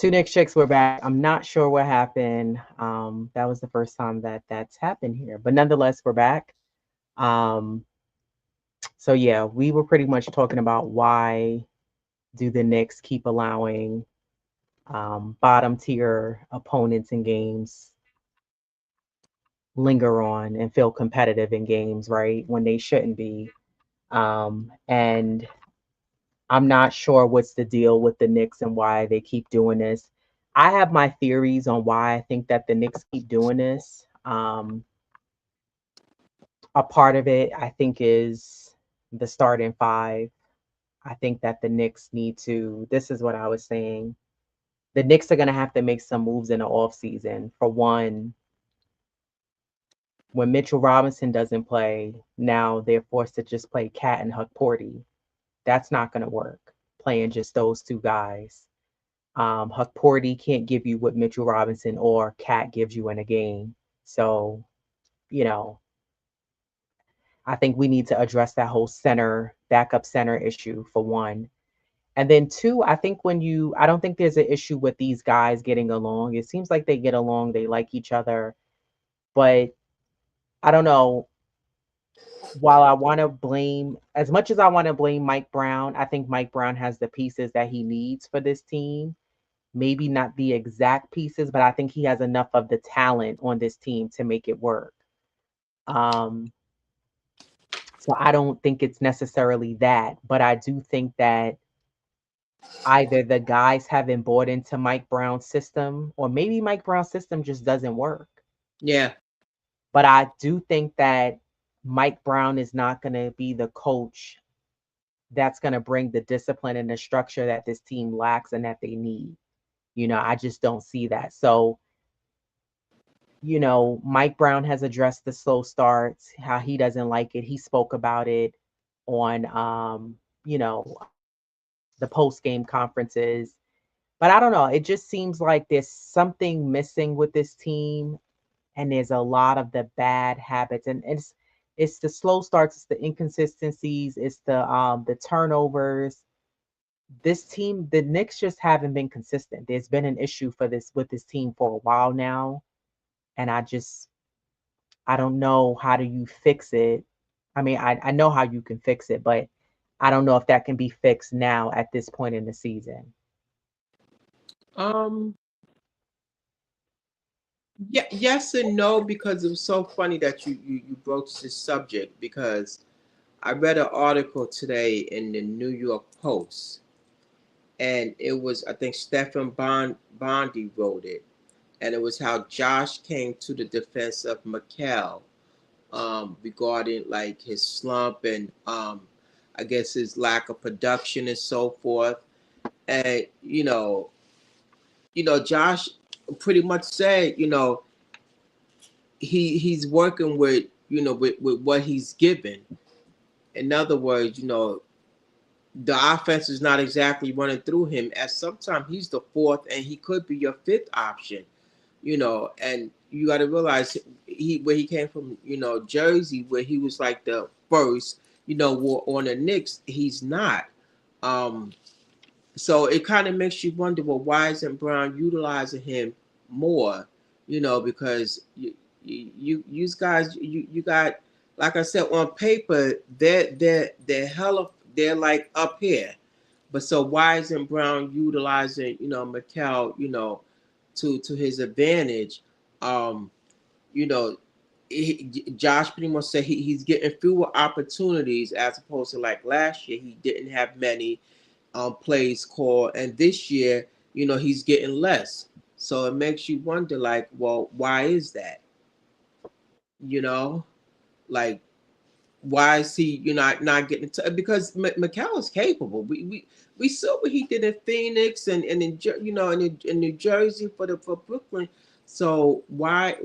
Two Knicks chicks were back. I'm not sure what happened. That was the first time that that's happened here, but nonetheless, we're back. Um, so yeah, we were pretty much talking about why do the Knicks keep allowing bottom tier opponents in games linger on and feel competitive in games, right? When they shouldn't be. And I'm not sure what's the deal with the Knicks and why they keep doing this. I have my theories on why I think that the Knicks keep doing this. A part of it, I think, is the starting five. I think that the Knicks need to, this is what I was saying. The Knicks are going to have to make some moves in the offseason. For one, when Mitchell Robinson doesn't play, now they're forced to just play Cat and Huck Porty. That's not going to work, playing just those two guys. Huck Porty can't give you what Mitchell Robinson or Cat gives you in a game. So, you know, I think we need to address that whole center, backup center issue for one. And then two, I think I don't think there's an issue with these guys getting along. It seems like they get along, they like each other. But I don't know, while I want to blame, as much as I want to blame Mike Brown, I think Mike Brown has the pieces that he needs for this team. Maybe not the exact pieces, but I think he has enough of the talent on this team to make it work. Um, so I don't think it's necessarily that, but I do think that either the guys haven't bought into Mike Brown's system, or maybe Mike Brown's system just doesn't work. Yeah. But I do think that Mike Brown is not going to be the coach that's going to bring the discipline and the structure that this team lacks and that they need. I just don't see that. So, Mike Brown has addressed the slow starts, how he doesn't like it. He spoke about it on, the post game conferences. But I don't know. It just seems like there's something missing with this team, and there's a lot of the bad habits, and it's the slow starts, it's the inconsistencies, it's the turnovers. This team, the Knicks just haven't been consistent. There's been an issue for this with this team for a while now, and I don't know how do you fix it. I mean, I know how you can fix it, but I don't know if that can be fixed now at this point in the season. Um. Yeah. Yes and no, because it was so funny that you broached this subject, because I read an article today in the New York Post, and it was, I think, Bondi wrote it, and it was how Josh came to the defense of Mikel, regarding like his slump, and I guess his lack of production and so forth. And Josh pretty much said, he's working with, with what he's given. In other words, the offense is not exactly running through him. As sometimes he's the fourth, and he could be your fifth option. And you got to realize where he came from. Jersey, where he was like the first. On the Knicks, he's not. Um, so it kind of makes you wonder, well, why isn't Brown utilizing him more? Because you guys, you got, like I said, on paper they're hella, they're like up here. But so why isn't Brown utilizing Mikel, to his advantage? Um, you know, Josh pretty much said he's getting fewer opportunities, as opposed to like last year he didn't have many plays called, and this year he's getting less. So it makes you wonder, like, well, why is that? You know, like, why is he not getting because Mikel is capable. We saw what he did in Phoenix, and in in New Jersey for Brooklyn. So why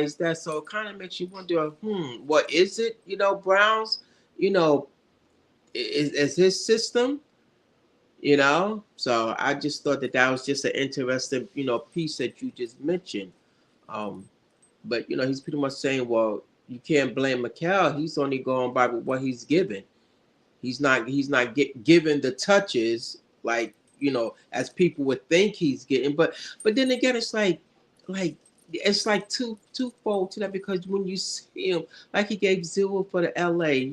is that? So it kind of makes you wonder, what is it? Browns, you know, is his system. So I just thought that was just an interesting piece that you just mentioned. Um, but he's pretty much saying, well, you can't blame Mikel. He's only going by what he's given. He's not given the touches like as people would think he's getting. But then again, like it's like twofold to that, because when you see him, like he gave 0 for the LA,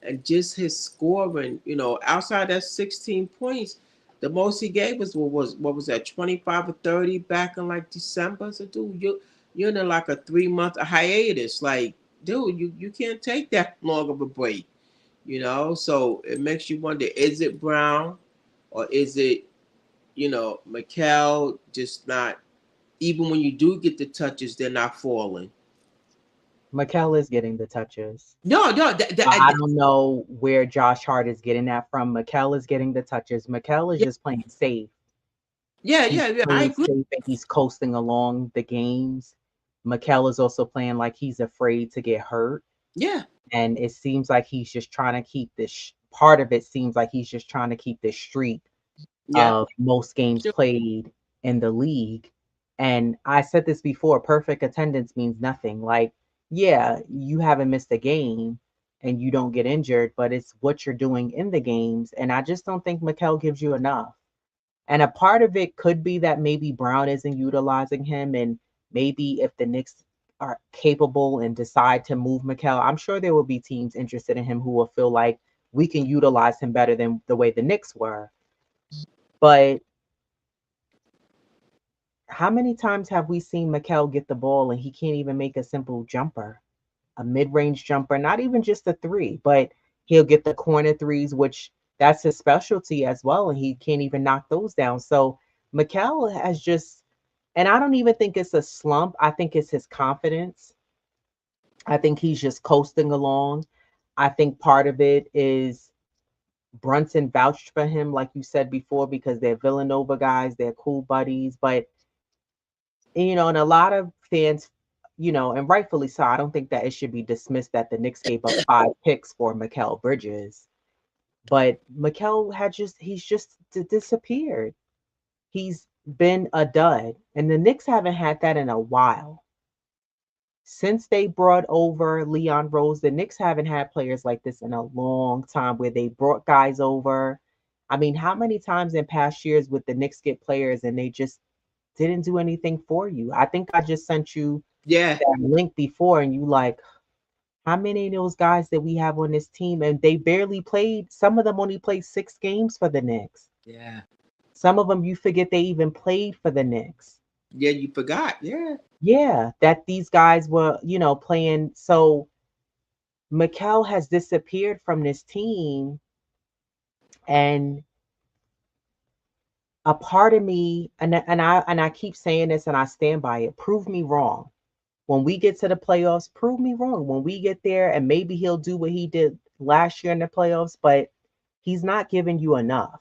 and just his scoring, outside that 16 points, the most he gave us what was that, 25 or 30 back in like December. So dude, you're in like a 3 month hiatus. Like, dude, you can't take that long of a break. So it makes you wonder, is it Brown, or is it, Mikel just not, even when you do get the touches, they're not falling. Mikel is getting the touches. No, no, I don't know where Josh Hart is getting that from. Mikel is getting the touches. Mikel is yeah, just playing safe. yeah, He's yeah, yeah, I playing agree. safe and he's coasting along the games. Mikel is also playing like he's afraid to get hurt. Yeah, And it seems like he's just trying to keep this part of it seems like he's just trying to keep this streak yeah, of most games sure. played in the league. And I said this before, perfect attendance means nothing. Like, yeah, you haven't missed a game and you don't get injured, but it's what you're doing in the games. And I just don't think Mikel gives you enough. And a part of it could be that maybe Brown isn't utilizing him. And maybe if the Knicks are capable and decide to move Mikel, I'm sure there will be teams interested in him who will feel like we can utilize him better than the way the Knicks were. But how many times have we seen Mikel get the ball and he can't even make a simple jumper, a mid-range jumper, not even just a three, but he'll get the corner threes, which that's his specialty as well, and he can't even knock those down. So Mikel has just, and I don't even think it's a slump. I think it's his confidence. I think he's just coasting along. I think part of it is Brunson vouched for him, like you said before, because they're Villanova guys, they're cool buddies, but and a lot of fans, and rightfully so, I don't think that it should be dismissed that the Knicks gave up 5 picks for Mikal Bridges. But Mikal he's just disappeared. He's been a dud. And the Knicks haven't had that in a while. Since they brought over Leon Rose, the Knicks haven't had players like this in a long time where they brought guys over. I mean, how many times in past years would the Knicks get players and they just didn't do anything for you? I think I just sent you Yeah, that link before, and you like, how many of those guys that we have on this team? And they barely played. Some of them only played 6 games for the Knicks. yeah, Some of them you forget they even played for the Knicks. yeah. You forgot. Yeah, Yeah, that these guys were, playing. So Mikel has disappeared from this team, and a part of me, and I keep saying this, and I stand by it. Prove me wrong. When we get to the playoffs, prove me wrong. When we get there, and maybe he'll do what he did last year in the playoffs, but he's not giving you enough.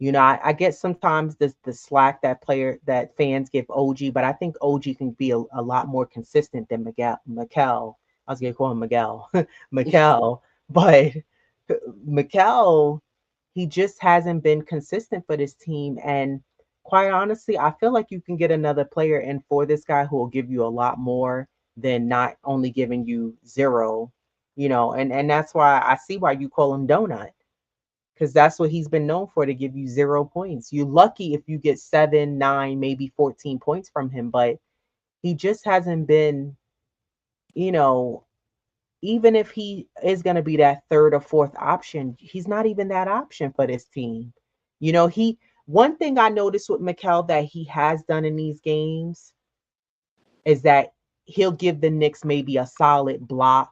I get sometimes the slack that fans give OG, but I think OG can be a lot more consistent than Miguel. I was gonna call him Miguel. Miguel, but Miguel, he just hasn't been consistent for this team. And quite honestly, I feel like you can get another player in for this guy who will give you a lot more than not only giving you zero, and that's why I see why you call him Donut, because that's what he's been known for, to give you 0 points. You're lucky if you get 7, 9, maybe 14 points from him, but he just hasn't been, you know, even if he is going to be that third or fourth option, he's not even that option for this team. One thing I noticed with Mikel that he has done in these games is that he'll give the Knicks maybe a solid block.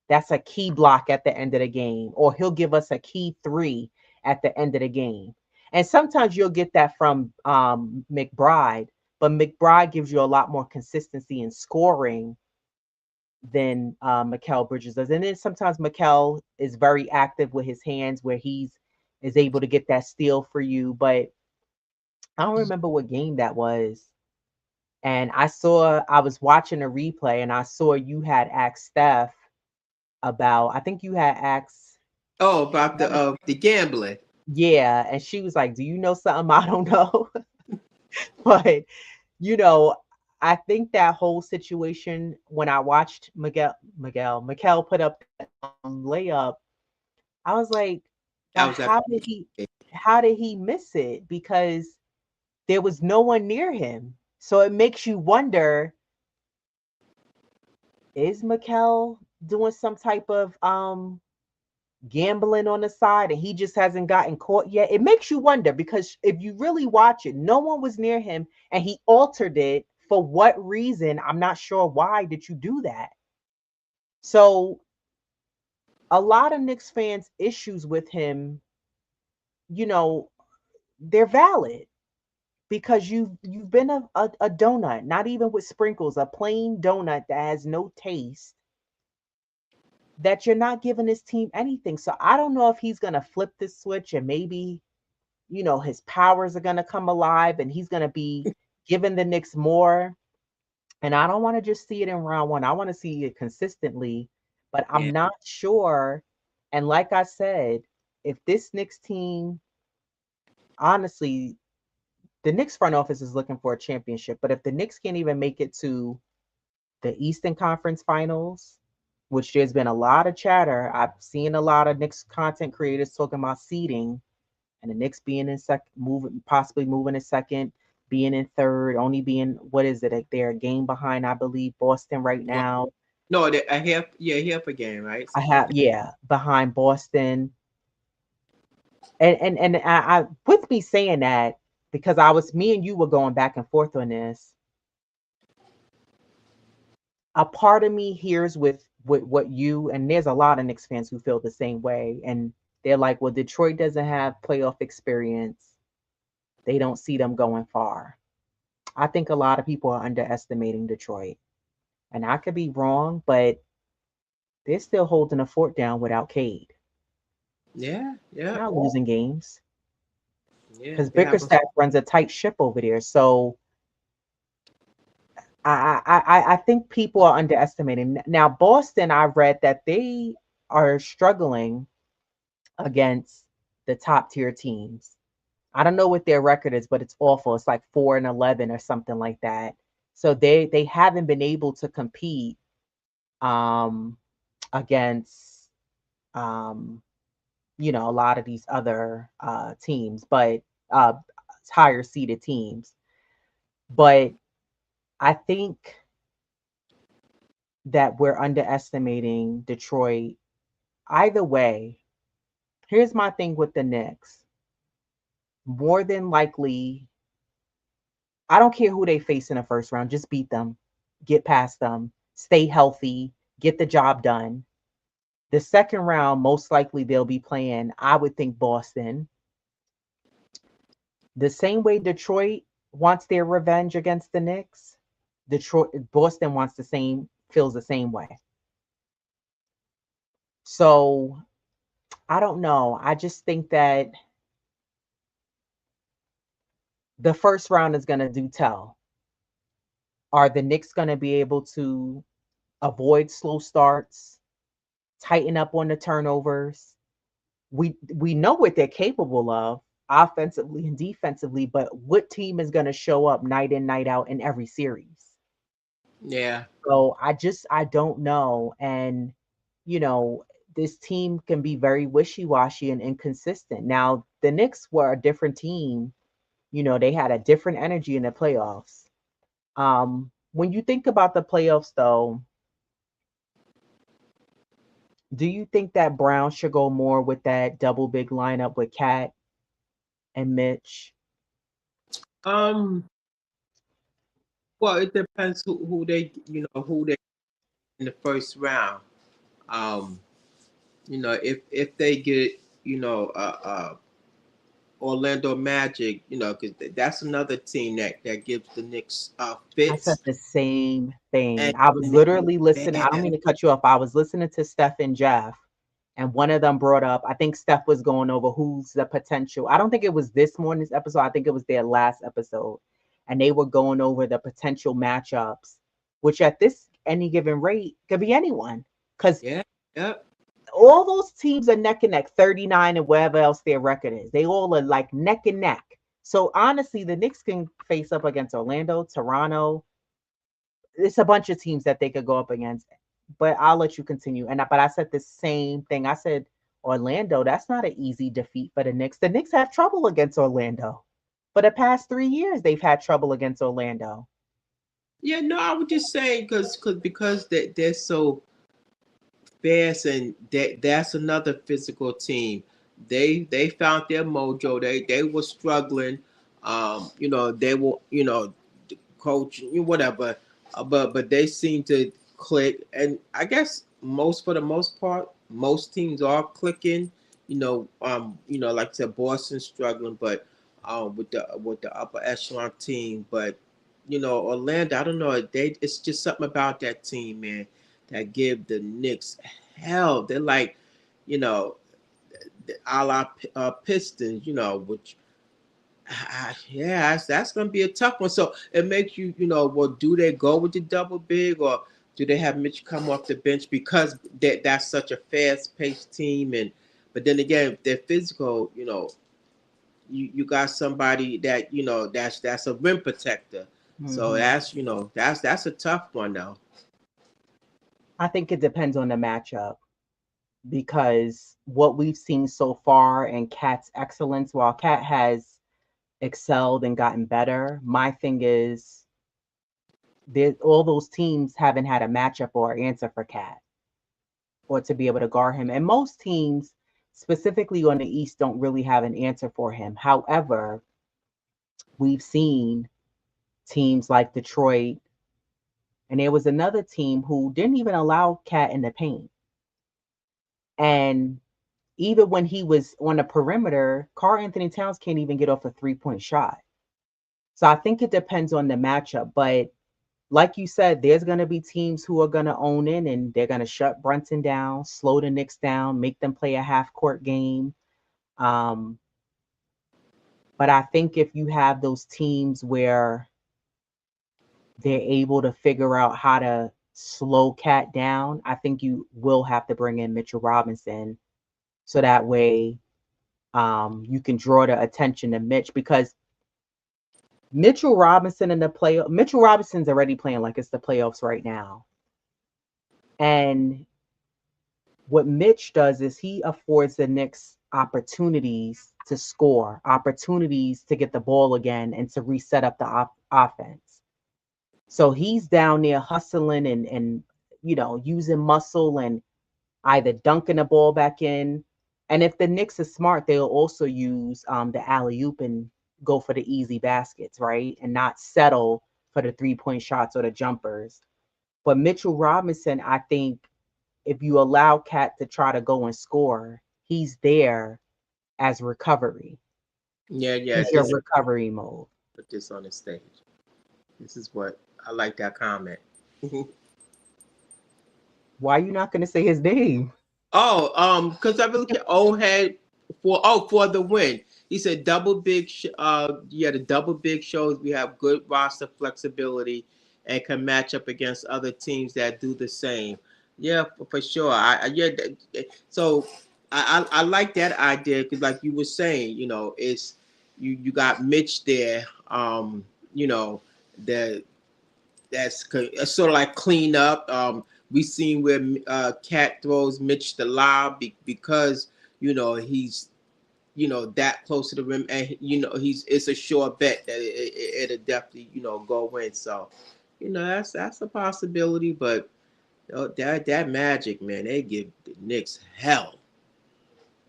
That's a key block at the end of the game, or he'll give us a key three at the end of the game. And sometimes you'll get that from McBride, but McBride gives you a lot more consistency in scoring than Mikal Bridges does. And then sometimes Mikal is very active with his hands, where he's is able to get that steal for you. But I don't remember what game that was. And I was watching a replay and I saw you had asked Steph about, I think you had asked, Oh, about the gambling. yeah. And she was like, do you know something I don't know? But, you know, I think that whole situation, when I watched Miguel put up that layup, I was like, I now was at how did he, how did he miss it? Because there was no one near him. So it makes you wonder, is Mikel doing some type of gambling on the side and he just hasn't gotten caught yet? It makes you wonder because if you really watch it, no one was near him and he altered it. For what reason? I'm not sure. Why did you do that? So a lot of Knicks fans' issues with him, you know, they're valid because you've been a donut, not even with sprinkles, a plain donut that has no taste, that you're not giving this team anything. So I don't know if he's gonna flip this switch and maybe, his powers are gonna come alive and he's gonna be giving the Knicks more. And I don't want to just see it in round one. I want to see it consistently, but Yeah. I'm not sure. And like I said, if this Knicks team, honestly, the Knicks front office is looking for a championship, but if the Knicks can't even make it to the Eastern Conference Finals, which there's been a lot of chatter, I've seen a lot of Knicks content creators talking about seeding and the Knicks being in second, moving, possibly moving in second, being in third, only being, what is it? They're a game behind, I believe, Boston right Well, now. no, a half, yeah, half a game, right? I have, yeah, behind Boston. And with me saying that, because me and you were going back and forth on this, a part of me hears with what you, and there's a lot of Knicks fans who feel the same way, and they're like, well, Detroit doesn't have playoff experience. They don't see them going far. I think a lot of people are underestimating Detroit. And I could be wrong, but they're still holding a fort down without Cade. Yeah, They're yeah, not losing games yeah. because They have a Bickerstaff runs a tight ship over there. So I think people are underestimating. Now, Boston, I read that they are struggling against the top tier teams. I don't know what their record is, but it's awful. It's like 4-11 or something like that. So they haven't been able to compete um, against um, a lot of these other teams, but uh, higher seeded teams. But I think that we're underestimating Detroit. Either way, here's my thing with the Knicks. More than likely, I don't care who they face in the first round, just beat them, get past them, stay healthy, get the job done. The second round, most likely they'll be playing, I would think, Boston. The same way Detroit wants their revenge against the Knicks, Boston wants the same, feels the same way. So I don't know. I just think that the first round is going to do tell. Are the Knicks going to be able to avoid slow starts, tighten up on the turnovers? We know what they're capable of offensively and defensively, but what team is going to show up night in, night out in every series? yeah, So I don't know. And, you know, this team can be very wishy-washy and inconsistent. Now, the Knicks were a different team. They had a different energy in the playoffs. When you think about the playoffs, though, do you think that Brown should go more with that double big lineup with Cat and Mitch? um. Well, it depends who they, who they in the first round. Um, if they get, you know, uh, uh, Orlando Magic, because that's another team that gives the Knicks I said fits. the same thing. And I was literally listening. I don't man, mean to cut you off. I was listening to Steph and Jeff, and one of them brought up, I think Steph was going over who's the potential. I don't think it was this morning's episode. I think it was their last episode. And they were going over the potential matchups, which at this any given rate could be anyone. Because yeah, yeah, all those teams are neck and neck, 39 and wherever else their record is. They all are like neck and neck. So honestly, the Knicks can face up against Orlando, Toronto. It's a bunch of teams that they could go up against. But I'll let you continue. But I said the same thing. I said Orlando, that's not an easy defeat for the Knicks. The Knicks have trouble against Orlando. For the past 3 years, they've had trouble against Orlando. Yeah, no, I would just say because they're so fast, and that's another physical team. They found their mojo. They were struggling. They were coach whatever, but they seem to click. And I guess for the most part, most teams are clicking. Like I said, Boston's struggling, but with the upper echelon team, but Orlando, I don't know. It's just something about that team, man, that give the Knicks hell. They're like, you know, a la Pistons, which yeah, that's going to be a tough one. So it makes well, do they go with the double big, or do they have Mitch come off the bench because that's such a fast paced team? And but then again, if they're physical, you got somebody that that's a rim protector. So Hmm. that's a tough one though. I think it depends on the matchup because what we've seen so far in Cat's excellence, while Cat has excelled and gotten better, my thing is all those teams haven't had a matchup or answer for Cat or to be able to guard him. And most teams, specifically on the East, don't really have an answer for him. However, we've seen teams like Detroit, and there was another team who didn't even allow Cat in the paint. And even when he was on the perimeter, Karl Anthony Towns can't even get off a 3-point shot. So I think it depends on the matchup. But like you said, there's going to be teams who are going to own in and they're going to shut Brunson down, slow the Knicks down, make them play a half court game. Um, but I think if you have those teams where they're able to figure out how to slow Cat down, I think you will have to bring in Mitchell Robinson so that way you can draw the attention to Mitch because Mitchell Robinson in the play. Mitchell Robinson's already playing like it's the playoffs right now. And what Mitch does is he affords the Knicks opportunities to score, opportunities to get the ball again and to reset up the offense. So he's down there hustling and using muscle and either dunking the ball back in. And if the Knicks are smart, they'll also use the alley oop and go for the easy baskets, right? And not settle for the 3-point shots or the jumpers. But Mitchell Robinson, I think if you allow Cat to try to go and score, he's there as recovery. Yeah. He's your recovery mode. Put this on the stage. This is what I like that comment. Why are you not going to say his name? Because I really care. Old head for the win. He said double big. The double big shows we have good roster flexibility and can match up against other teams that do the same. Yeah, for sure. So I like that idea because, like you were saying, it's you got Mitch there. You know, the that's sort of like clean up. We seen where Cat throws Mitch the lob because he's that close to the rim, and it's a sure bet that it'll definitely go in. So that's a possibility, but that Magic, man, they give the Knicks hell.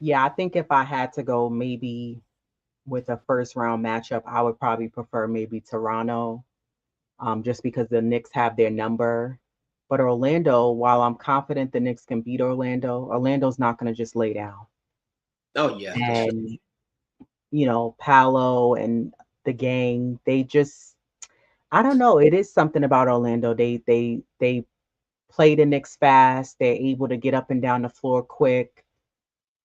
Yeah, I think if I had to go maybe with a first round matchup, I would probably prefer maybe Toronto, just because the Knicks have their number. But Orlando, while I'm confident the Knicks can beat Orlando, Orlando's not going to just lay down. Oh yeah, for sure. And, Paolo and the gang, they just, I don't know. It is something about Orlando. They play the Knicks fast. They're able to get up and down the floor quick.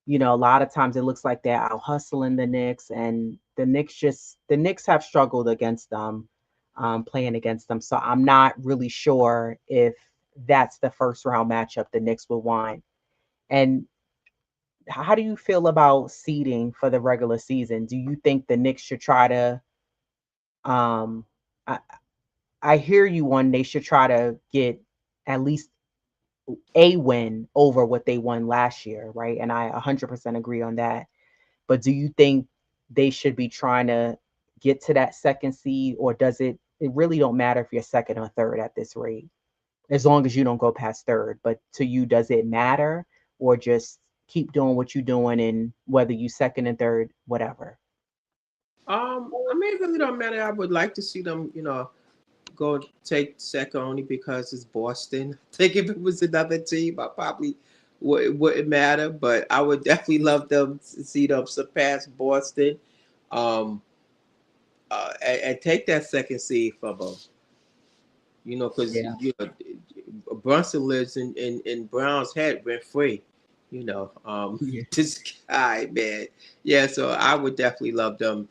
A lot of times it looks like they're out hustling the Knicks, and the Knicks have struggled against them, playing against them. So I'm not really sure if that's the first round matchup the Knicks will want. And how do you feel about seeding for the regular season? Do you think the Knicks should try to? Um, I, I hear you on they should try to get at least a win over what they won last year, right? And I 100% agree on that. But do you think they should be trying to get to that second seed, or does it really don't matter if you're second or third at this rate, as long as you don't go past third? But to you, does it matter, or just keep doing what you're doing, and whether you second and third, whatever? I mean, it really don't matter. I would like to see them, go take second only because it's Boston. I think if it was another team, I probably it wouldn't matter. But I would definitely love them to see them surpass Boston, um, and take that second seed from them. Because Yeah. Brunson lives in Brown's head rent free. Yeah. This guy, man. Yeah, so I would definitely love them.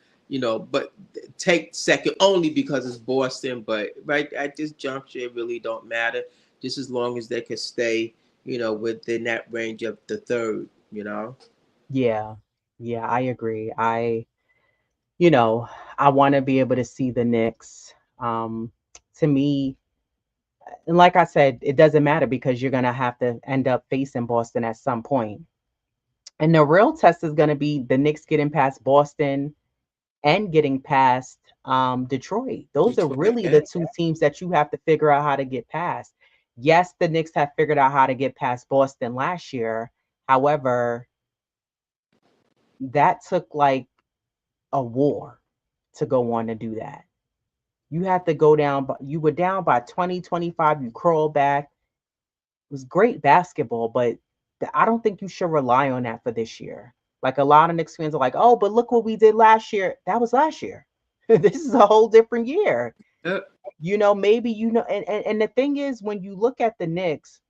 But take second only because it's Boston. But right at this juncture, it really don't matter. Just as long as they can stay, within that range of the third. Yeah. Yeah, I agree. You know, I want to be able to see the Knicks. To me, and like I said, it doesn't matter because you're gonna have to end up facing Boston at some point. And the real test is gonna be the Knicks getting past Boston and getting past Detroit. Those are Detroit, really yeah, the two teams that you have to figure out how to get past. Yes, the Knicks have figured out how to get past Boston last year. However, that took like a war to go on to do that. You had to go down, but you were down by 20, 25. You crawl back. It was great basketball, but I don't think you should rely on that for this year. Like a lot of Knicks fans are like, oh, but look what we did last year. That was last year. This is a whole different year. uh, Maybe and the thing is, when you look at the Knicks,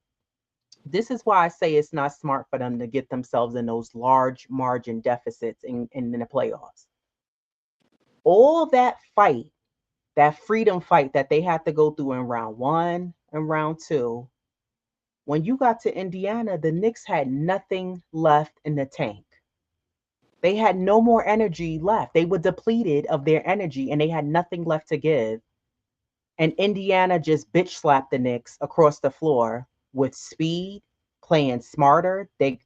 this is why I say it's not smart for them to get themselves in those large margin deficits in the playoffs. All that fight, that freedom fight that they had to go through in round one and round two, when you got to Indiana, the Knicks had nothing left in the tank. They had no more energy left. They were depleted of their energy and they had nothing left to give. And Indiana just bitch slapped the Knicks across the floor with speed, playing smarter. They,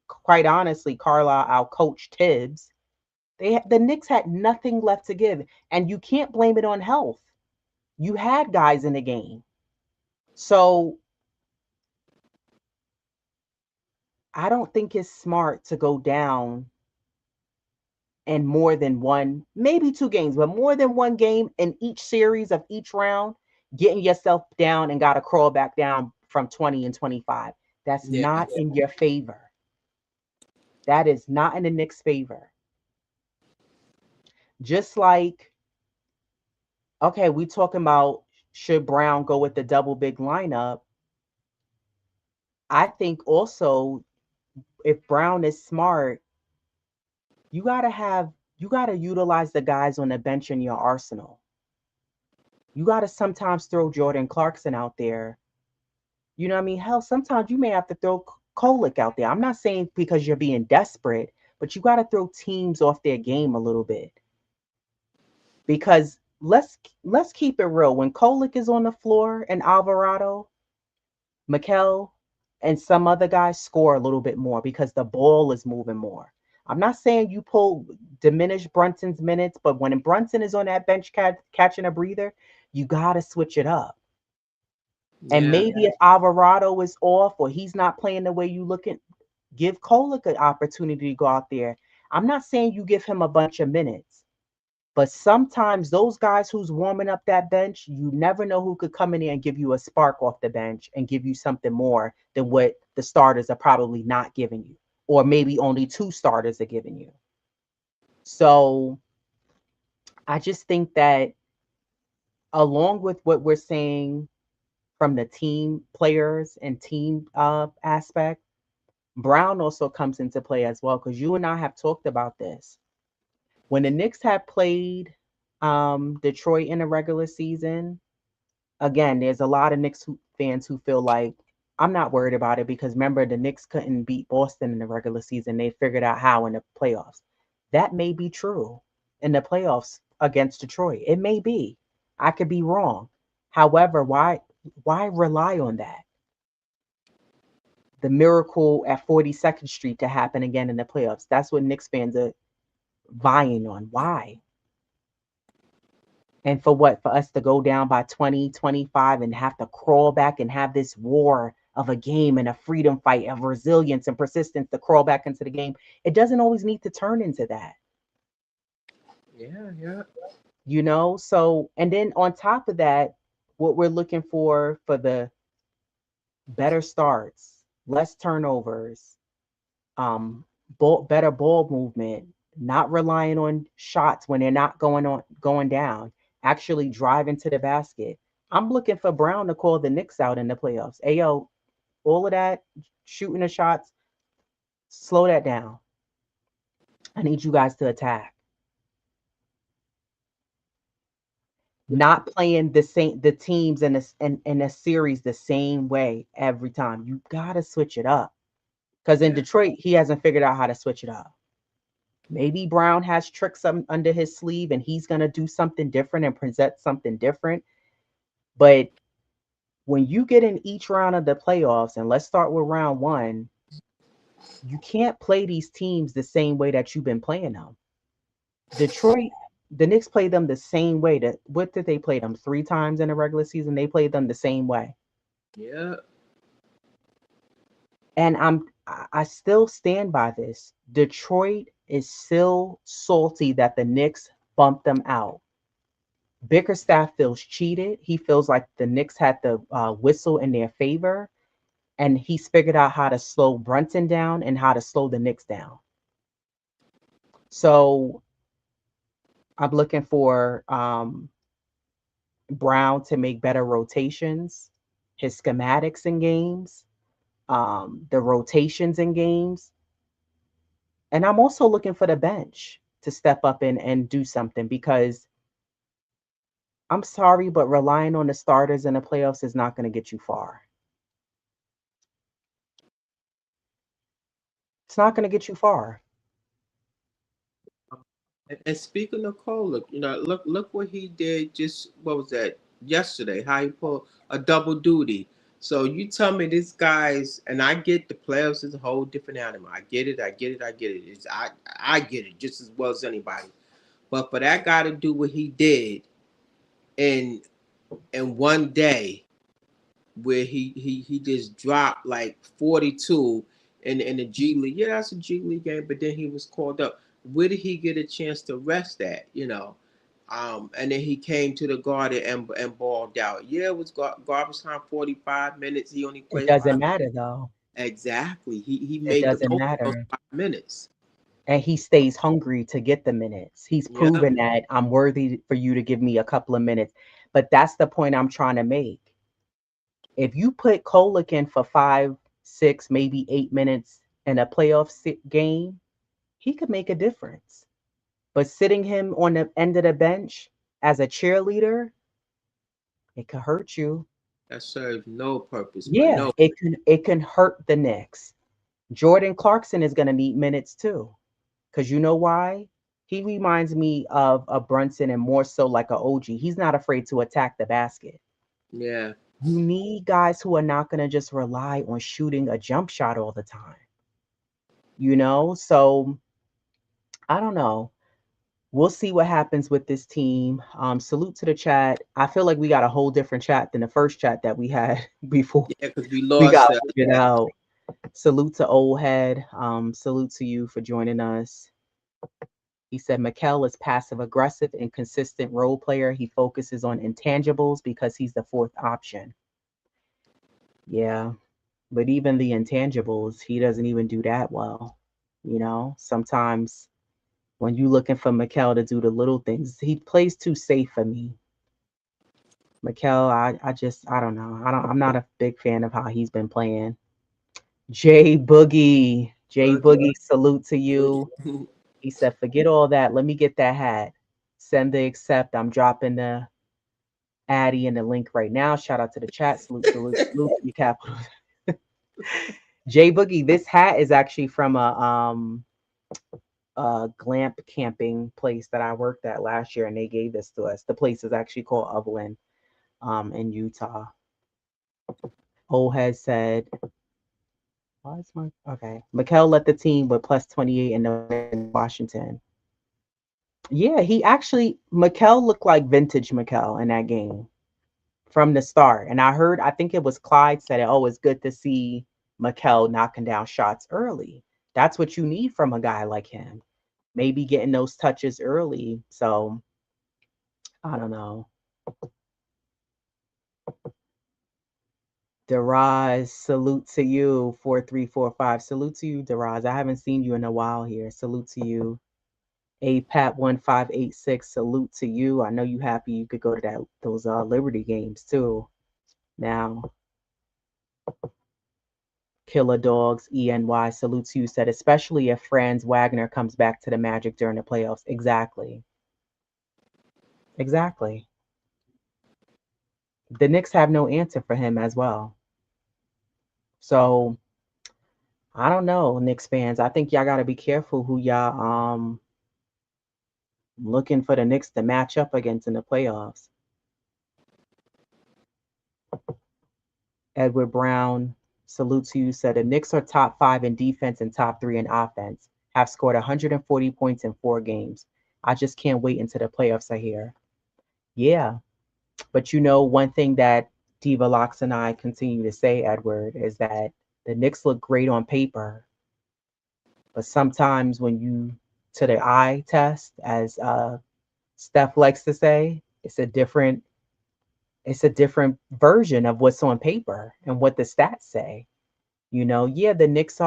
quite honestly, Carlisle outcoached Tibbs. The Knicks had nothing left to give, and you can't blame it on health. You had guys in the game, so I don't think it's smart to go down in more than one, maybe two games, but more than one game in each series of each round, getting yourself down and got to crawl back down from 20 and 25. That's yeah, not in your favor. That is not in the Knicks' favor. Just like, okay, we talking about should Brown go with the double big lineup. I think also if Brown is smart, you gotta utilize the guys on the bench in your arsenal. You gotta sometimes throw Jordan Clarkson out there. You know what I mean? Hell, sometimes you may have to throw Kolick out there. I'm not saying because you're being desperate, but you gotta throw teams off their game a little bit. Because let's keep it real. When Kolick is on the floor and Alvarado, Mikel, and some other guys score a little bit more because the ball is moving more. I'm not saying you diminish Brunson's minutes, but when Brunson is on that bench catching a breather, you got to switch it up. And yeah, maybe if Alvarado is off or he's not playing the way you looking, give Kolick an opportunity to go out there. I'm not saying you give him a bunch of minutes, but sometimes those guys who's warming up that bench, you never know who could come in there and give you a spark off the bench and give you something more than what the starters are probably not giving you, or maybe only two starters are giving you. So I just think that along with what we're saying from the team players and team aspect, Brown also comes into play as well because you and I have talked about this. When the Knicks have played Detroit in the regular season, again, there's a lot of Knicks fans who feel like I'm not worried about it because remember the Knicks couldn't beat Boston in the regular season. They figured out how in the playoffs. That may be true in the playoffs against Detroit. It may be. I could be wrong. However, why rely on that? the miracle at 42nd Street to happen again in the playoffs. That's what Knicks fans are vying on. Why? And for what? For us to go down by 20, 25 and have to crawl back and have this war of a game and a freedom fight of resilience and persistence to crawl back into the game. It doesn't always need to turn into that, Yeah, yeah. you know? So, and then on top of that, what we're looking for the better starts, less turnovers, better ball movement, not relying on shots when they're not going down, actually driving to the basket. I'm looking for Brown to call the Knicks out in the playoffs. Ayo, all of that shooting the shots, slow that down. I need you guys to attack. Not playing the teams in a series the same way every time. You gotta switch it up. Because in Yeah. Detroit, he hasn't figured out how to switch it up. Maybe Brown has tricks under his sleeve and he's going to do something different and present something different. But when you get in each round of the playoffs, and let's start with round one, you can't play these teams the same way that you've been playing them. Detroit, the Knicks play them the same way. What did they play them? 3 times in the regular season? They played them the same way. Yeah. And I still stand by this. Detroit is still salty that the Knicks bumped them out. Bickerstaff feels cheated. He feels like the Knicks had the whistle in their favor, and he's figured out how to slow Brunson down and how to slow the Knicks down. So I'm looking for Brown to make better rotations, his schematics in games, the rotations in games, and I'm also looking for the bench to step up and do something because I'm sorry, but relying on the starters in the playoffs is not going to get you far. It's not going to get you far. And speaking of Cole, look, look what he did. Just what was that yesterday? How he pulled a double duty. So you tell me this guy's, and I get the playoffs is a whole different animal. I get it. I get it. I get it. I get it just as well as anybody. But for that guy to do what he did in in one day, where he just dropped like 42 in the G League. Yeah, that's a G League game, but then he was called up. Where did he get a chance to rest at? And then he came to the Garden and balled out. Yeah, it was garbage time. 45 minutes. He only It played doesn't 5 minutes. matter though. Exactly. He It made the doesn't most of those matter. 5 minutes. And he stays hungry to get the minutes. He's Yeah. proven that I'm worthy for you to give me a couple of minutes. But that's the point I'm trying to make. If you put Kolek in for 5, 6, maybe 8 minutes in a playoff game, he could make a difference. But sitting him on the end of the bench as a cheerleader, it could hurt you. That serves no purpose, but Yeah, no. it can hurt the Knicks. Jordan Clarkson is going to need minutes too. Because you know why? He reminds me of a Brunson and more so like a OG. He's not afraid to attack the basket. Yeah. You need guys who are not going to just rely on shooting a jump shot all the time. You know? So I don't know. We'll see what happens with this team. Salute to the chat. I feel like we got a whole different chat than the first chat that we had before Yeah, because we we lost. got figured out. Salute to Old Head. Salute to you for joining us. He said Mikel is passive aggressive and consistent role player. He focuses on intangibles because he's the fourth option. Yeah, but even the intangibles, he doesn't even do that well. You know, sometimes when you're looking for Mikel to do the little things, he plays too safe for me. Mikel, I don't know. I'm not a big fan of how he's been playing. Jay Boogie. Boogie, salute to you. He said, forget all that. Let me get that hat. Send the accept. I'm dropping the Addy in the link right now. Shout out to the chat. Salute, salute, salute to your capital. Jay Boogie, this hat is actually from a glamp camping place that I worked at last year, and they gave this to us. The place is actually called Upland in Utah. Old Head said, Why is my okay? Mikel led the team with plus 28 in the win against Washington. Yeah, he actually Mikel looked like vintage Mikel in that game from the start. And I think it was Clyde said it. Oh, it's good to see Mikel knocking down shots early. That's what you need from a guy like him. Maybe getting those touches early. So I don't know. Daraz, salute to you. 4345. Salute to you, Daraz. I haven't seen you in a while here. Salute to you. APAT 1586. Salute to you. I know you happy you could go to those Liberty games too. Now, Killer Dogs ENY. Salute to you. Said especially if Franz Wagner comes back to the Magic during the playoffs. Exactly. Exactly. The Knicks have no answer for him as well. So I don't know, Knicks fans. I think y'all gotta be careful who y'all looking for the Knicks to match up against in the playoffs. Edward Brown, salute to you, said the Knicks are top five in defense and top three in offense, have scored 140 points in 4 games. I just can't wait until the playoffs are here. Yeah. But one thing that Diva Locks and I continue to say, Edward, is that the Knicks look great on paper, but sometimes when you to the eye test, as Steph likes to say, it's a different version of what's on paper and what the stats say. Yeah, the Knicks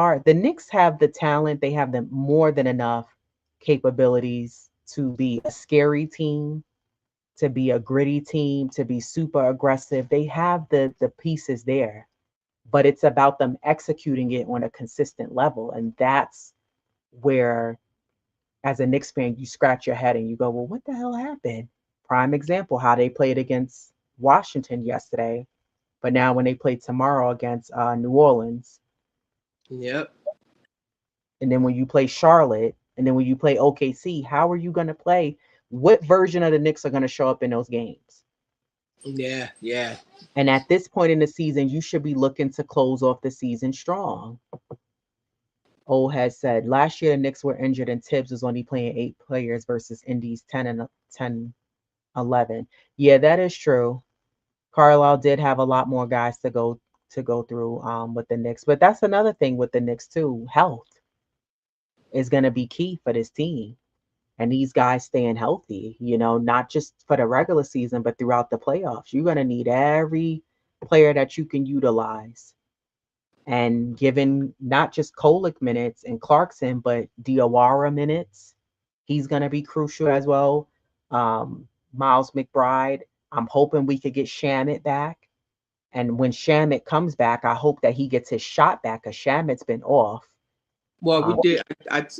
have the talent, they have the more than enough capabilities to be a scary team, to be a gritty team, to be super aggressive. They have the pieces there, but it's about them executing it on a consistent level. And that's where, as a Knicks fan, you scratch your head and you go, well, what the hell happened? Prime example, how they played against Washington yesterday, but now when they play tomorrow against New Orleans, Yep. and then when you play Charlotte, and then when you play OKC, how are you going to play? What version of the Knicks are going to show up in those games? Yeah. Yeah. And at this point in the season, you should be looking to close off the season strong. O has said last year the Knicks were injured and Tibbs was only playing 8 players versus Indy's 10 and 10, 11. Yeah, that is true. Carlisle did have a lot more guys to go through with the Knicks, but that's another thing with the Knicks too. Health is going to be key for this team, and these guys staying healthy. Not just for the regular season, but throughout the playoffs. You're going to need every player that you can utilize. And given not just Kolick minutes and Clarkson, but Diawara minutes, he's going to be crucial as well. Miles McBride, I'm hoping we could get Shamit back. And when Shamit comes back, I hope that he gets his shot back because Shamit's been off. Well, we Um, did.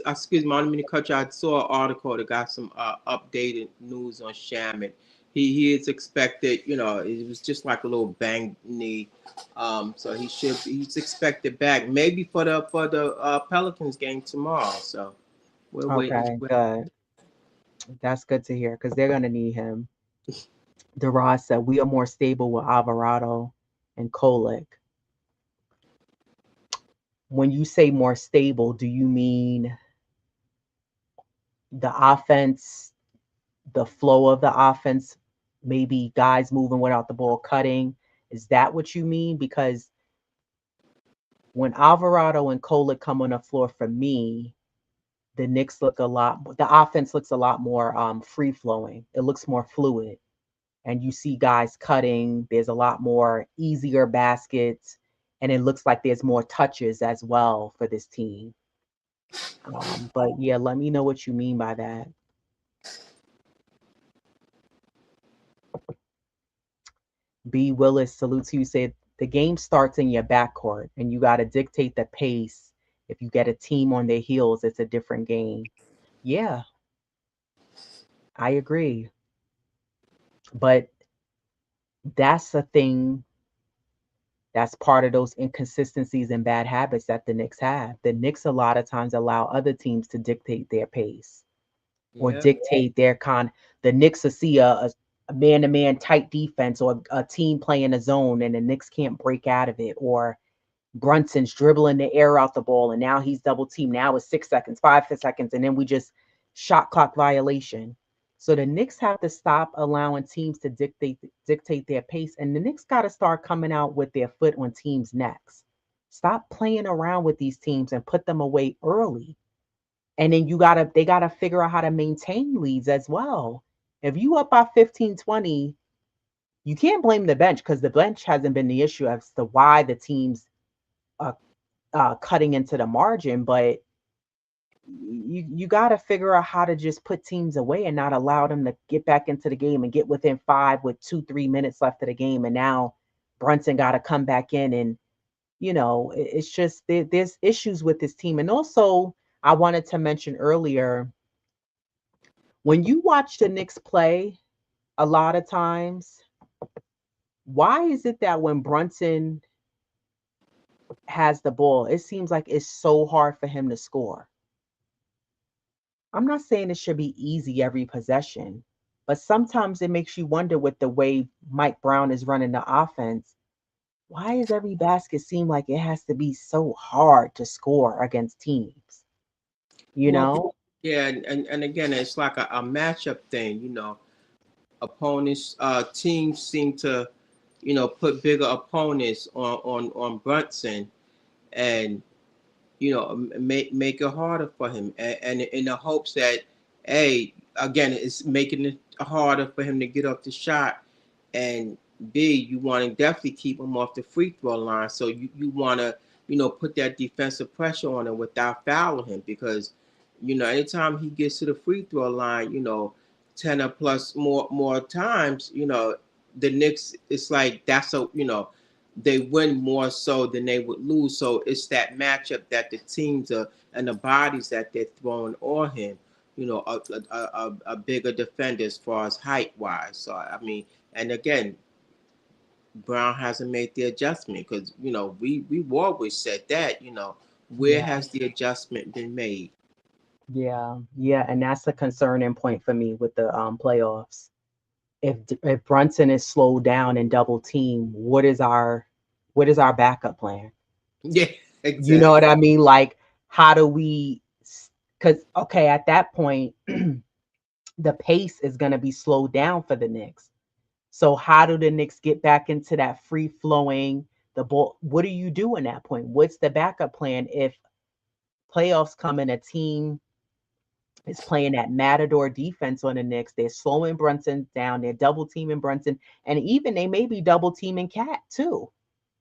Excuse me, I don't mean to cut you. I saw an article that got some updated news on Shamit. He is expected. It was just like a little bang knee. So he's expected back maybe for the Pelicans game tomorrow. So we're waiting. okay, good. That's good to hear because they're going to need him. Deraz said we are more stable with Alvarado and Kolick. When you say more stable, do you mean the offense, the flow of the offense, maybe guys moving without the ball cutting? Is that what you mean? Because when Alvarado and Kolick come on the floor for me, the offense looks a lot more free flowing. It looks more fluid. And you see guys cutting. There's a lot more easier baskets. And it looks like there's more touches as well for this team. But yeah, let me know what you mean by that. B. Willis salutes you. Said the game starts in your backcourt, and you got to dictate the pace. If you get a team on their heels, it's a different game. Yeah, I agree. But that's a thing that's part of those inconsistencies and bad habits that the Knicks have. The Knicks a lot of times allow other teams to dictate their pace or Yeah. dictate their the Knicks will see a man-to-man tight defense or a team playing a zone and the Knicks can't break out of it, or Brunson's dribbling the air out the ball, and now he's double teamed. Now it's 6 seconds, 5 seconds, and then we just shot clock violation. So the Knicks have to stop allowing teams to dictate their pace, and the Knicks got to start coming out with their foot on teams' necks. Stop playing around with these teams and put them away early. And then they gotta figure out how to maintain leads as well. If you up by 15, 20, you can't blame the bench because the bench hasn't been the issue as to why the teams are cutting into the margin, but you got to figure out how to just put teams away and not allow them to get back into the game and get within 5 with 2-3 minutes left of the game. And now Brunson got to come back in, and it's just there's issues with this team. And also, I wanted to mention earlier, when you watch the Knicks play, a lot of times, why is it that when Brunson has the ball, it seems like it's so hard for him to score? I'm not saying it should be easy every possession, but sometimes it makes you wonder with the way Mike Brown is running the offense. Why is every basket seem like it has to be so hard to score against teams? You Well, know? yeah, and again, it's like a matchup thing. Opponents, teams seem to, put bigger opponents on Brunson, and make it harder for him, and in the hopes that, A, again, it's making it harder for him to get up the shot, and B, you want to definitely keep him off the free throw line. So you want to, put that defensive pressure on him without fouling him, because, anytime he gets to the free throw line, 10 or plus more times, the Knicks, it's like that's they win more so than they would lose. So it's that matchup that the teams are and the bodies that they're throwing on him. A bigger defender as far as height wise. So I mean, and again, Brown hasn't made the adjustment, because we've always said that. Where Yeah. has the adjustment been made? Yeah. Yeah. And that's a concerning point for me with the playoffs. If Brunson is slowed down and double team, what is our backup plan? Yeah, You know what exactly. I mean? Like, how do we? Because okay, at that point, the pace is going to be slowed down for the Knicks. So how do the Knicks get back into that free flowing the ball? What do you do in that point? What's the backup plan if playoffs come and a team is playing that matador defense on the Knicks? They're slowing Brunson down. They're double teaming Brunson, and even they may be double teaming Cat too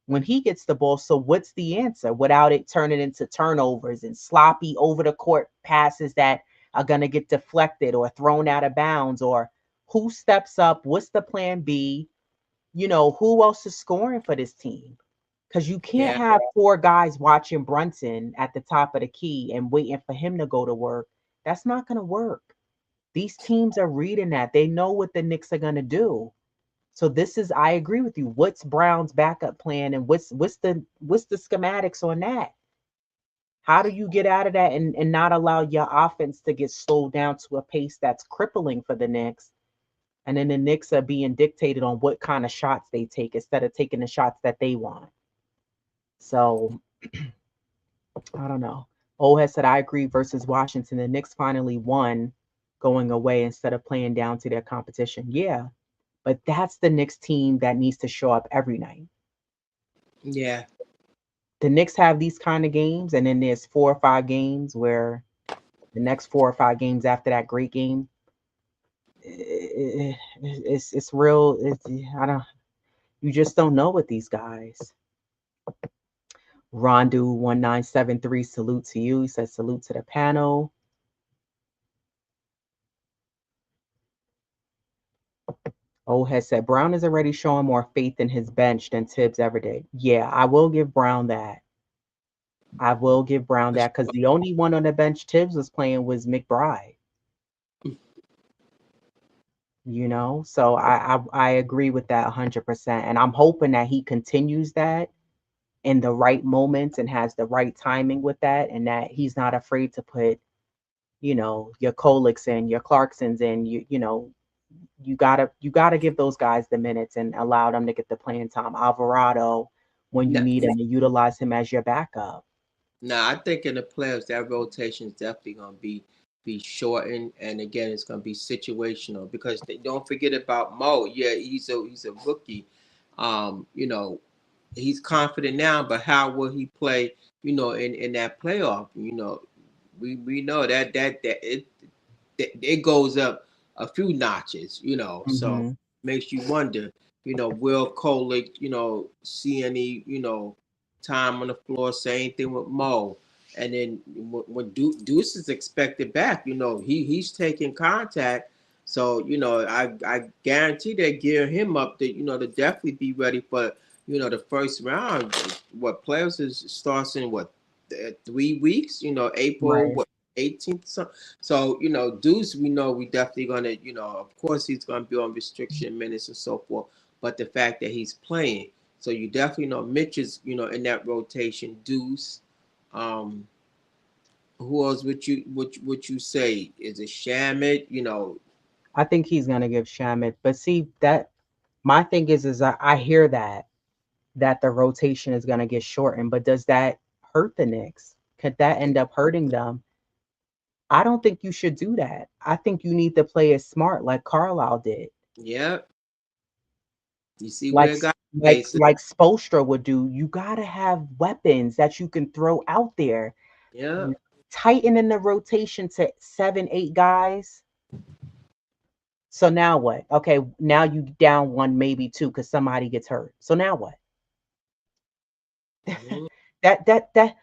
when he gets the ball. So what's the answer without it turning into turnovers and sloppy over the court passes that are going to get deflected or thrown out of bounds? Or who steps up? What's the plan B? Who else is scoring for this team? Because you can't Yeah, have four guys watching Brunson at the top of the key and waiting for him to go to work. That's not going to work. These teams are reading that. They know what the Knicks are going to do. So this is, I agree with you. What's Brown's backup plan, and what's the schematics on that? How do you get out of that and not allow your offense to get slowed down to a pace that's crippling for the Knicks? And then the Knicks are being dictated on what kind of shots they take instead of taking the shots that they want. So I don't know. O has said, I agree versus Washington. The Knicks finally won going away instead of playing down to their competition. Yeah, but that's the Knicks team that needs to show up every night. yeah, The Knicks have these kind of games, and then there's 4 or 5 games where the next 4 or 5 games after that great game, it's real. I don't. You just don't know with these guys. Rondu 1973, salute to you. He says salute to the panel. O has said Brown is already showing more faith in his bench than Tibbs ever did. Yeah, I will give Brown that. I will give Brown that because the only one on the bench Tibbs was playing was McBride. So I agree with that 100%, and I'm hoping that he continues that in the right moments and has the right timing with that, and that he's not afraid to put your Koliks in, your Clarksons in. You gotta give those guys the minutes and allow them to get the playing time. Alvarado when you Now, need him to utilize him as your backup. I think in the playoffs that rotation is definitely going to be shortened, and again, it's going to be situational because they don't forget about Mo. Yeah, he's a rookie. You know, he's confident now, but how will he play? You know, in that playoff, you know, we know that it goes up a few notches, you know, so Hmm. makes you wonder, you know, will Kolick, you know, see any, you know, time on the floor, same thing with Mo. And then when Deuce is expected back, you know, he's taking contact. So, you know, I guarantee they gear him up to, you know, to definitely be ready for, you know, the first round. What players is starts in what 3 weeks, you know, April Right. what 18th. So, you know, Deuce, we know we definitely gonna, you know, of course he's gonna be on restriction minutes and so forth. But the fact that he's playing, so you definitely know Mitch is, you know, in that rotation. Deuce, um, who else would you say is it Shamit? You know, I think he's gonna give Shamit, but see that my thing is I hear that the rotation is gonna get shortened, but does that hurt the Knicks? Could that end up hurting them? I don't think you should do that. I think you need to play it smart, like Carlisle did, yeah, you see like where God like places. like Spoelstra would do. You gotta have weapons that you can throw out there. Yeah, Tightening the rotation to 7, 8 guys. So now what? Okay, now you down one, maybe two, because somebody gets hurt. So now what? mhm. That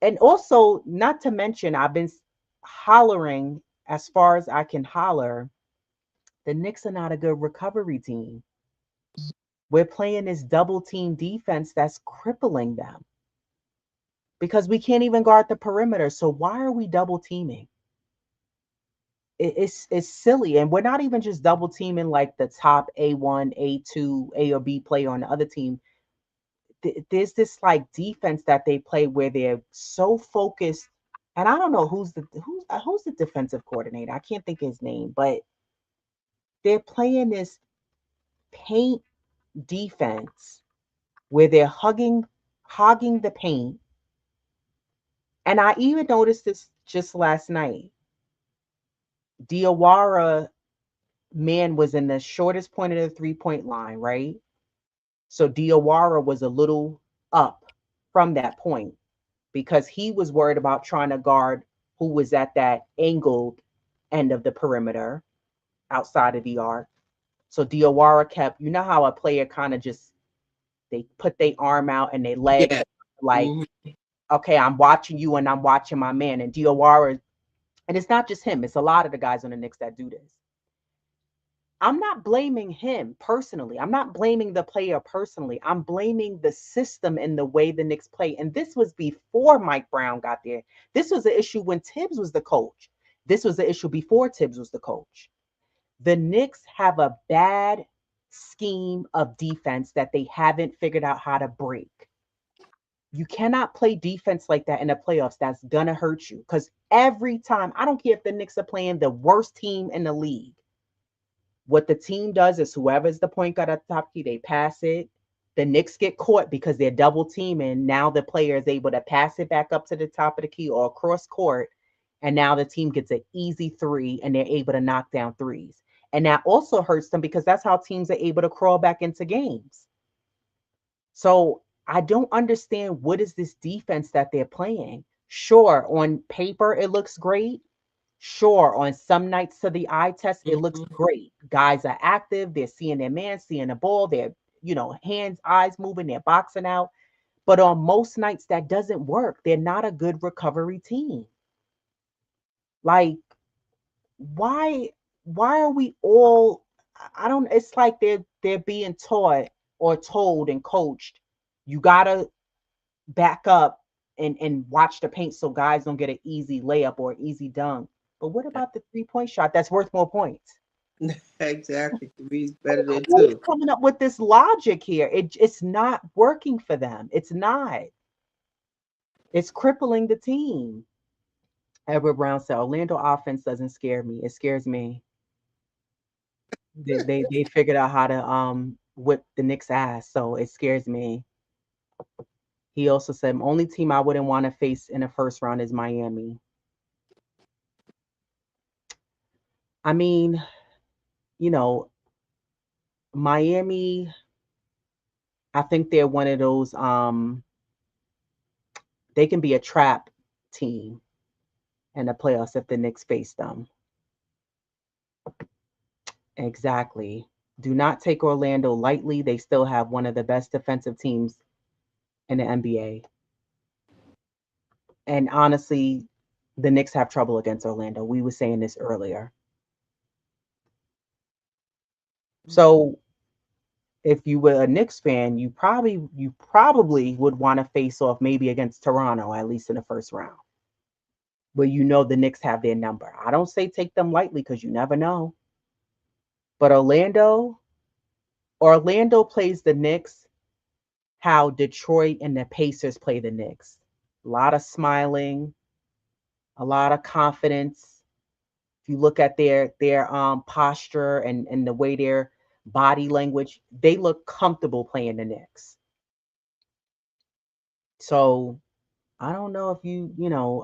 and also not to mention I've been hollering as far as I can holler. The Knicks are not a good recovery team. We're playing this double team defense that's crippling them because we can't even guard the perimeter. So why are we double teaming? It's silly, and we're not even just double teaming like the top A1, A2, A or B player on the other team. There's this like defense that they play where they're so focused, and I don't know who's the defensive coordinator. I can't think of his name, but they're playing this paint defense where they're hogging the paint. And I even noticed this just last night. Diawara man was in the shortest point of the 3-point line, right? So Diawara was a little up from that point because he was worried about trying to guard who was at that angled end of the perimeter outside of the arc. So Diawara kept, you know how a player kind of just they put their arm out and their legs Yeah, like, mhm. okay, I'm watching you and I'm watching my man. And Diawara, and it's not just him, it's a lot of the guys on the Knicks that do this. I'm not blaming him personally. I'm not blaming the player personally. I'm blaming the system and the way the Knicks play. And this was before Mike Brown got there. This was an issue when Tibbs was the coach. This was the issue before Tibbs was the coach. The Knicks have a bad scheme of defense that they haven't figured out how to break. You cannot play defense like that in the playoffs. That's gonna hurt you. Because every time, I don't care if the Knicks are playing the worst team in the league. What the team does is whoever's the point guard at the top key, they pass it. The Knicks get caught because they're double teaming. Now the player is able to pass it back up to the top of the key or across court. And now the team gets an easy three and they're able to knock down threes. And that also hurts them because that's how teams are able to crawl back into games. So I don't understand what is this defense that they're playing. Sure, on paper it looks great. Sure, on some nights to the eye test, it looks Mhm. great. Guys are active, they're seeing their man, seeing the ball, they're, hands, eyes moving, they're boxing out. But on most nights, that doesn't work. They're not a good recovery team. Like, why why are we all I don't it's like they're being taught or told and coached, you gotta back up and watch the paint so guys don't get an easy layup or an easy dunk. But what about the 3-point shot that's worth more points? Exactly. Three's better than Who's two. coming up with this logic here? It's not working for them. It's not. It's crippling the team. Edward Brown said, Orlando offense doesn't scare me. It scares me. They figured out how to whip the Knicks ass, so it scares me. He also said, only team I wouldn't want to face in the first round is Miami. I mean, you know, Miami, I think they're one of those, they can be a trap team in the playoffs if the Knicks face them. Exactly. Do not take Orlando lightly. They still have one of the best defensive teams in the NBA. And honestly, the Knicks have trouble against Orlando. We were saying this earlier. So if you were a Knicks fan, you probably would want to face off maybe against Toronto, at least in the first round, where you know the Knicks have their number. I don't say take them lightly because you never know. But Orlando plays the Knicks how Detroit and the Pacers play the Knicks. A lot of smiling, a lot of confidence. If you look at their posture and the way their body language, they look comfortable playing the Knicks. So I don't know if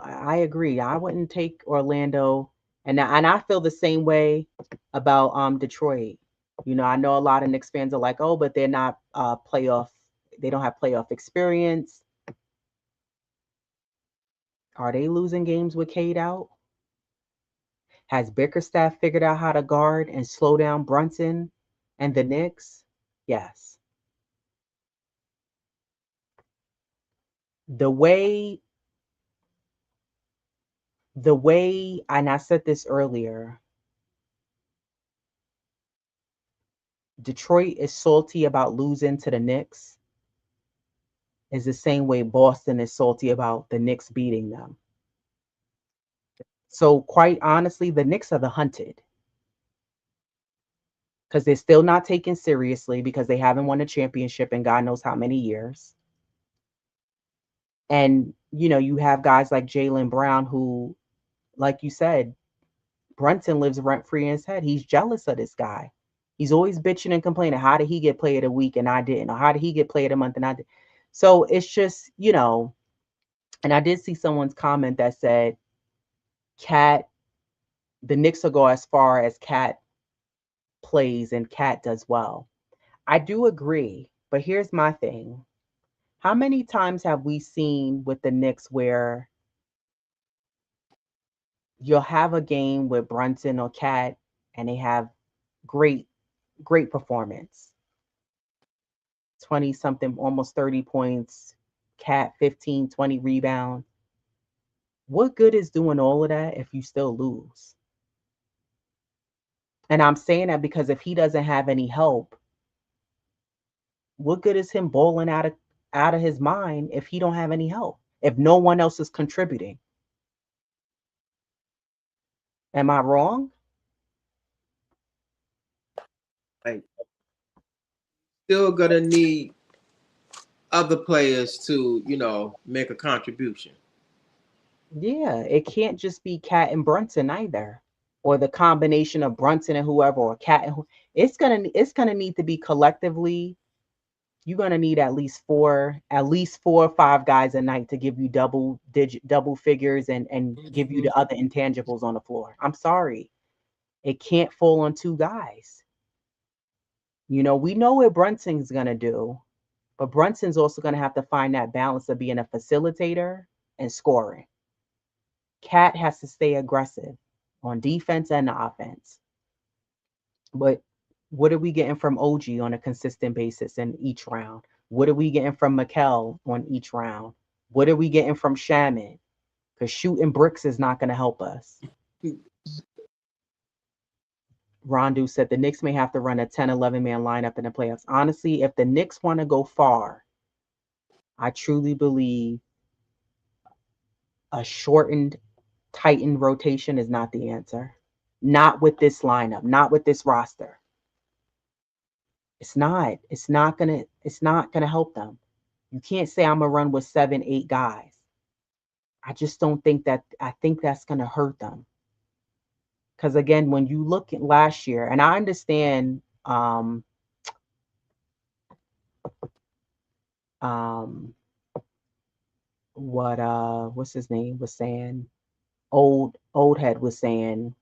I agree. I wouldn't take Orlando, and I feel the same way about Detroit. I know a lot of Knicks fans are like, oh, but they're not playoff. They don't have playoff experience. Are they losing games with Cade out? Has Bickerstaff figured out how to guard and slow down Brunson and the Knicks? Yes. The way, and I said this earlier, Detroit is salty about losing to the Knicks is the same way Boston is salty about the Knicks beating them. So quite honestly, the Knicks are the hunted because they're still not taken seriously because they haven't won a championship in God knows how many years. And you have guys like Jaylen Brown who, like you said, Brunson lives rent free in his head. He's jealous of this guy. He's always bitching and complaining. How did he get played a week and I didn't? Or how did he get played a month and I did? So it's just, and I did see someone's comment that said, Cat, the Knicks will go as far as Cat plays and Cat does well. I do agree, but here's my thing. How many times have we seen with the Knicks where you'll have a game with Brunson or Cat and they have great, great performance? 20 something, almost 30 points, Cat 15, 20 rebounds. What good is doing all of that if you still lose? And I'm saying that because if he doesn't have any help, what good is him bowling out of his mind if he don't have any help? If no one else is contributing? Am I wrong? Like, still gonna need other players to, make a contribution. Yeah, it can't just be Cat and Brunson either, or the combination of Brunson and whoever, or Cat and it's gonna need to be collectively. You're gonna need at least four or five guys a night to give you double figures and give you Mhm. the other intangibles on the floor. I'm sorry, it can't fall on two guys. We know what Brunson's gonna do, but Brunson's also gonna have to find that balance of being a facilitator and scoring. Cat has to stay aggressive on defense and the offense. But what are we getting from OG on a consistent basis in each round? What are we getting from Mikel on each round? What are we getting from Shaman? Because shooting bricks is not going to help us. Rondu said the Knicks may have to run a 10, 11-man lineup in the playoffs. Honestly, if the Knicks want to go far, I truly believe a shortened, tightened rotation is not the answer. Not with this lineup, not with this roster. It's not. It's not gonna help them. You can't say I'm gonna run with 7, 8 guys. I just don't think that. I think that's gonna hurt them. Because again, when you look at last year, and I understand um what's his name was saying, old head was saying,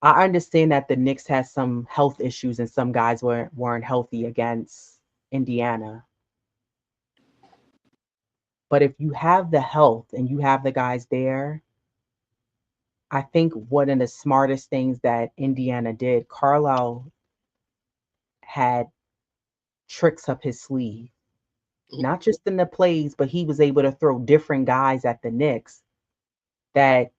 I understand that the Knicks had some health issues and some guys weren't healthy against Indiana. But if you have the health and you have the guys there, I think one of the smartest things that Indiana did, Carlisle had tricks up his sleeve, not just in the plays, but he was able to throw different guys at the Knicks that,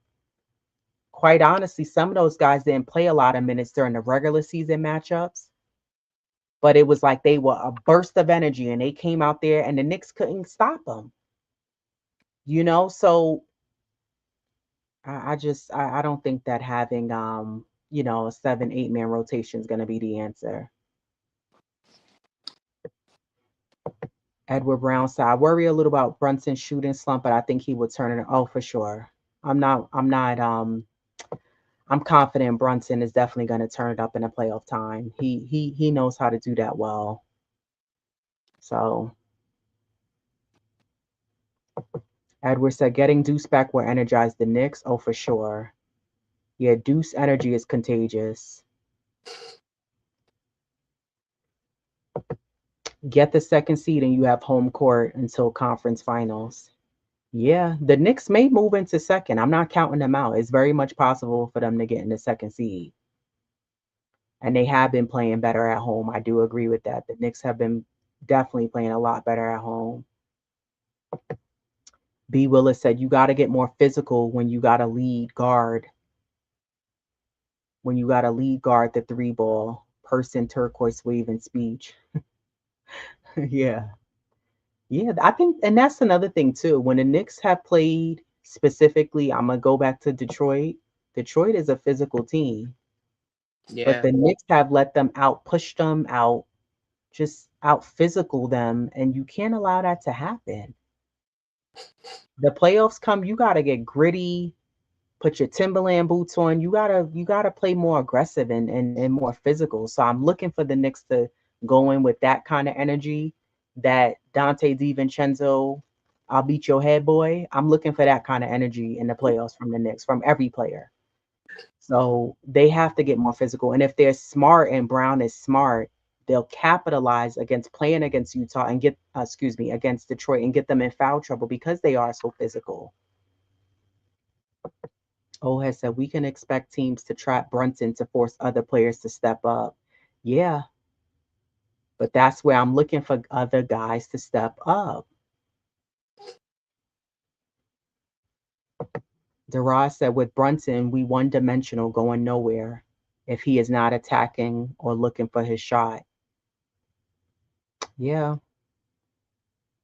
quite honestly, some of those guys didn't play a lot of minutes during the regular season matchups, but it was like they were a burst of energy and they came out there and the Knicks couldn't stop them. So I don't think that having a 7, 8 man rotation is gonna be the answer. Edward Brown said, I worry a little about Brunson's shooting slump, but I think he would turn it. Oh, for sure. I'm confident Brunson is definitely gonna turn it up in the playoff time. He knows how to do that well. So Edward said getting Deuce back will energize the Knicks. Oh, for sure. Yeah, Deuce energy is contagious. Get the second seed and you have home court until conference finals. Yeah, the Knicks may move into second. I'm not counting them out. It's very much possible for them to get in the second seed. And they have been playing better at home. I do agree with that. The Knicks have been definitely playing a lot better at home. B. Willis said, you got to get more physical when you got to lead guard. When you got to lead guard the three ball. Person turquoise waving speech. Yeah. Yeah, I think, and that's another thing too. When the Knicks have played specifically, I'm gonna go back to Detroit. Detroit is a physical team, but Yeah. the Knicks have let them out, push them out, just out physical them, and you can't allow that to happen. The playoffs come, you gotta get gritty, put your Timberland boots on. You gotta play more aggressive and more physical. So I'm looking for the Knicks to go in with that kind of energy, that Dante DiVincenzo, I'll beat your head boy. I'm looking for that kind of energy in the playoffs from the Knicks, from every player. So they have to get more physical. And if they're smart and Brown is smart, they'll capitalize against playing against Utah and get, against Detroit and get them in foul trouble because they are so physical. O has said we can expect teams to trap Brunson to force other players to step up. Yeah, but that's where I'm looking for other guys to step up. Daraj said with Brunson, we one dimensional going nowhere if he is not attacking or looking for his shot. Yeah,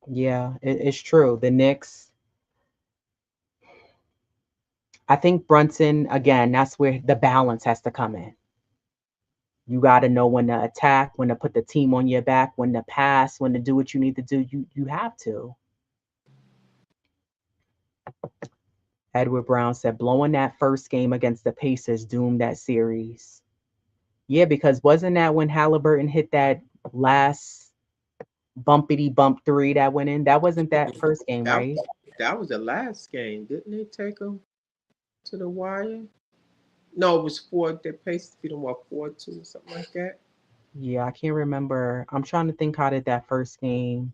yeah, it's true. The Knicks, I think Brunson, again, that's where the balance has to come in. You got to know when to attack, when to put the team on your back, when to pass, when to do what you need to do. You have to. Edward Brown said, blowing that first game against the Pacers doomed that series. Yeah, because wasn't that when Halliburton hit that last bumpity bump three that went in? That wasn't that first game, That right? that was the last game. Didn't they take them to the wire? No, it was four. They Pacers beat them what 4-2 or something like that. Yeah, I can't remember. I'm trying to think, how did that first game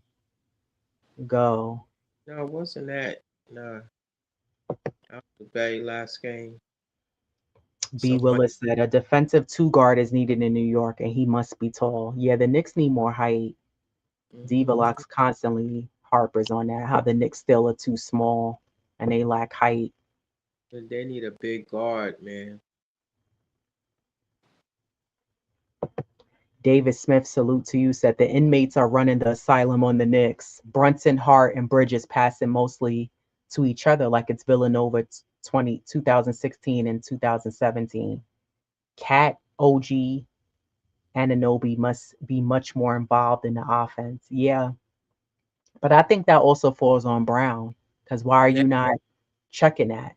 go? No, it wasn't that. No, that was the very last game. B. Somebody. Willis said a defensive two guard is needed in New York and he must be tall. Yeah, the Knicks need more height. Hmm. Diva constantly harpers on that, how the Knicks still are too small and they lack height. They need a big guard, man. David Smith, salute to you, said the inmates are running the asylum on the Knicks. Brunson, Hart, and Bridges passing mostly to each other like it's Villanova 2016 and 2017. Cat, OG, Ananobi must be much more involved in the offense. Yeah, but I think that also falls on Brown, because why are Yeah. you not checking that?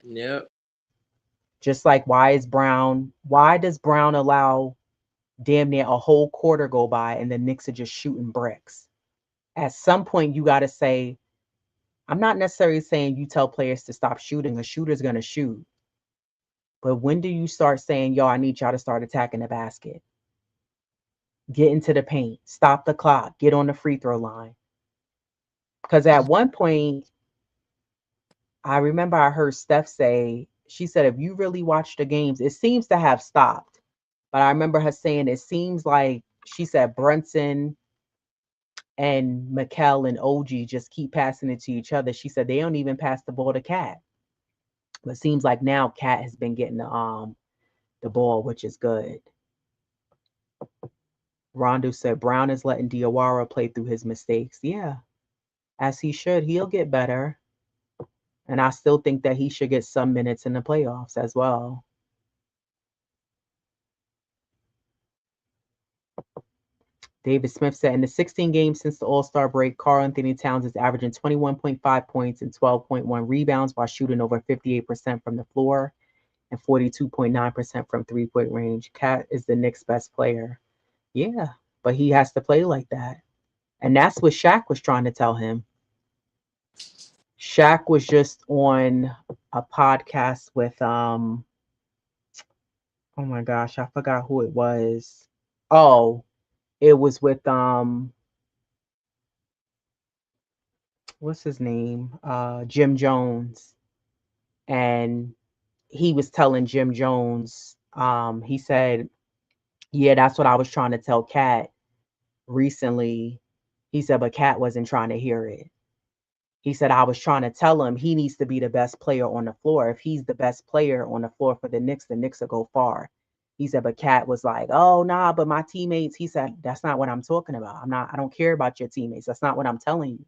Yep. Just like why does Brown allow damn near a whole quarter go by and the Knicks are just shooting bricks. At some point, you got to say, I'm not necessarily saying you tell players to stop shooting. A shooter's going to shoot. But when do you start saying, yo, I need y'all to start attacking the basket? Get into the paint, stop the clock, get on the free throw line. Because at one point, I remember I heard Steph say, she said, if you really watch the games, it seems to have stopped. But I remember her saying, it seems like, she said, Brunson and Mikal and OG just keep passing it to each other. She said they don't even pass the ball to Cat. But it seems like now Cat has been getting the ball, which is good. Rondo said Brown is letting Diawara play through his mistakes. Yeah, as he should. He'll get better. And I still think that he should get some minutes in the playoffs as well. David Smith said in the 16 games since the All-Star break, Karl-Anthony Towns is averaging 21.5 points and 12.1 rebounds while shooting over 58% from the floor and 42.9% from three-point range. Cat is the Knicks' best player. Yeah, but he has to play like that. And that's what Shaq was trying to tell him. Shaq was just on a podcast with oh my gosh, I forgot who it was. Oh, it was with what's his name? Jim Jones. And he was telling Jim Jones, he said, yeah, that's what I was trying to tell Cat recently. He said, but Cat wasn't trying to hear it. He said, I was trying to tell him he needs to be the best player on the floor. If he's the best player on the floor for the Knicks will go far. He said, but Cat was like, oh, nah, but my teammates, he said, that's not what I'm talking about. I don't care about your teammates. That's not what I'm telling you.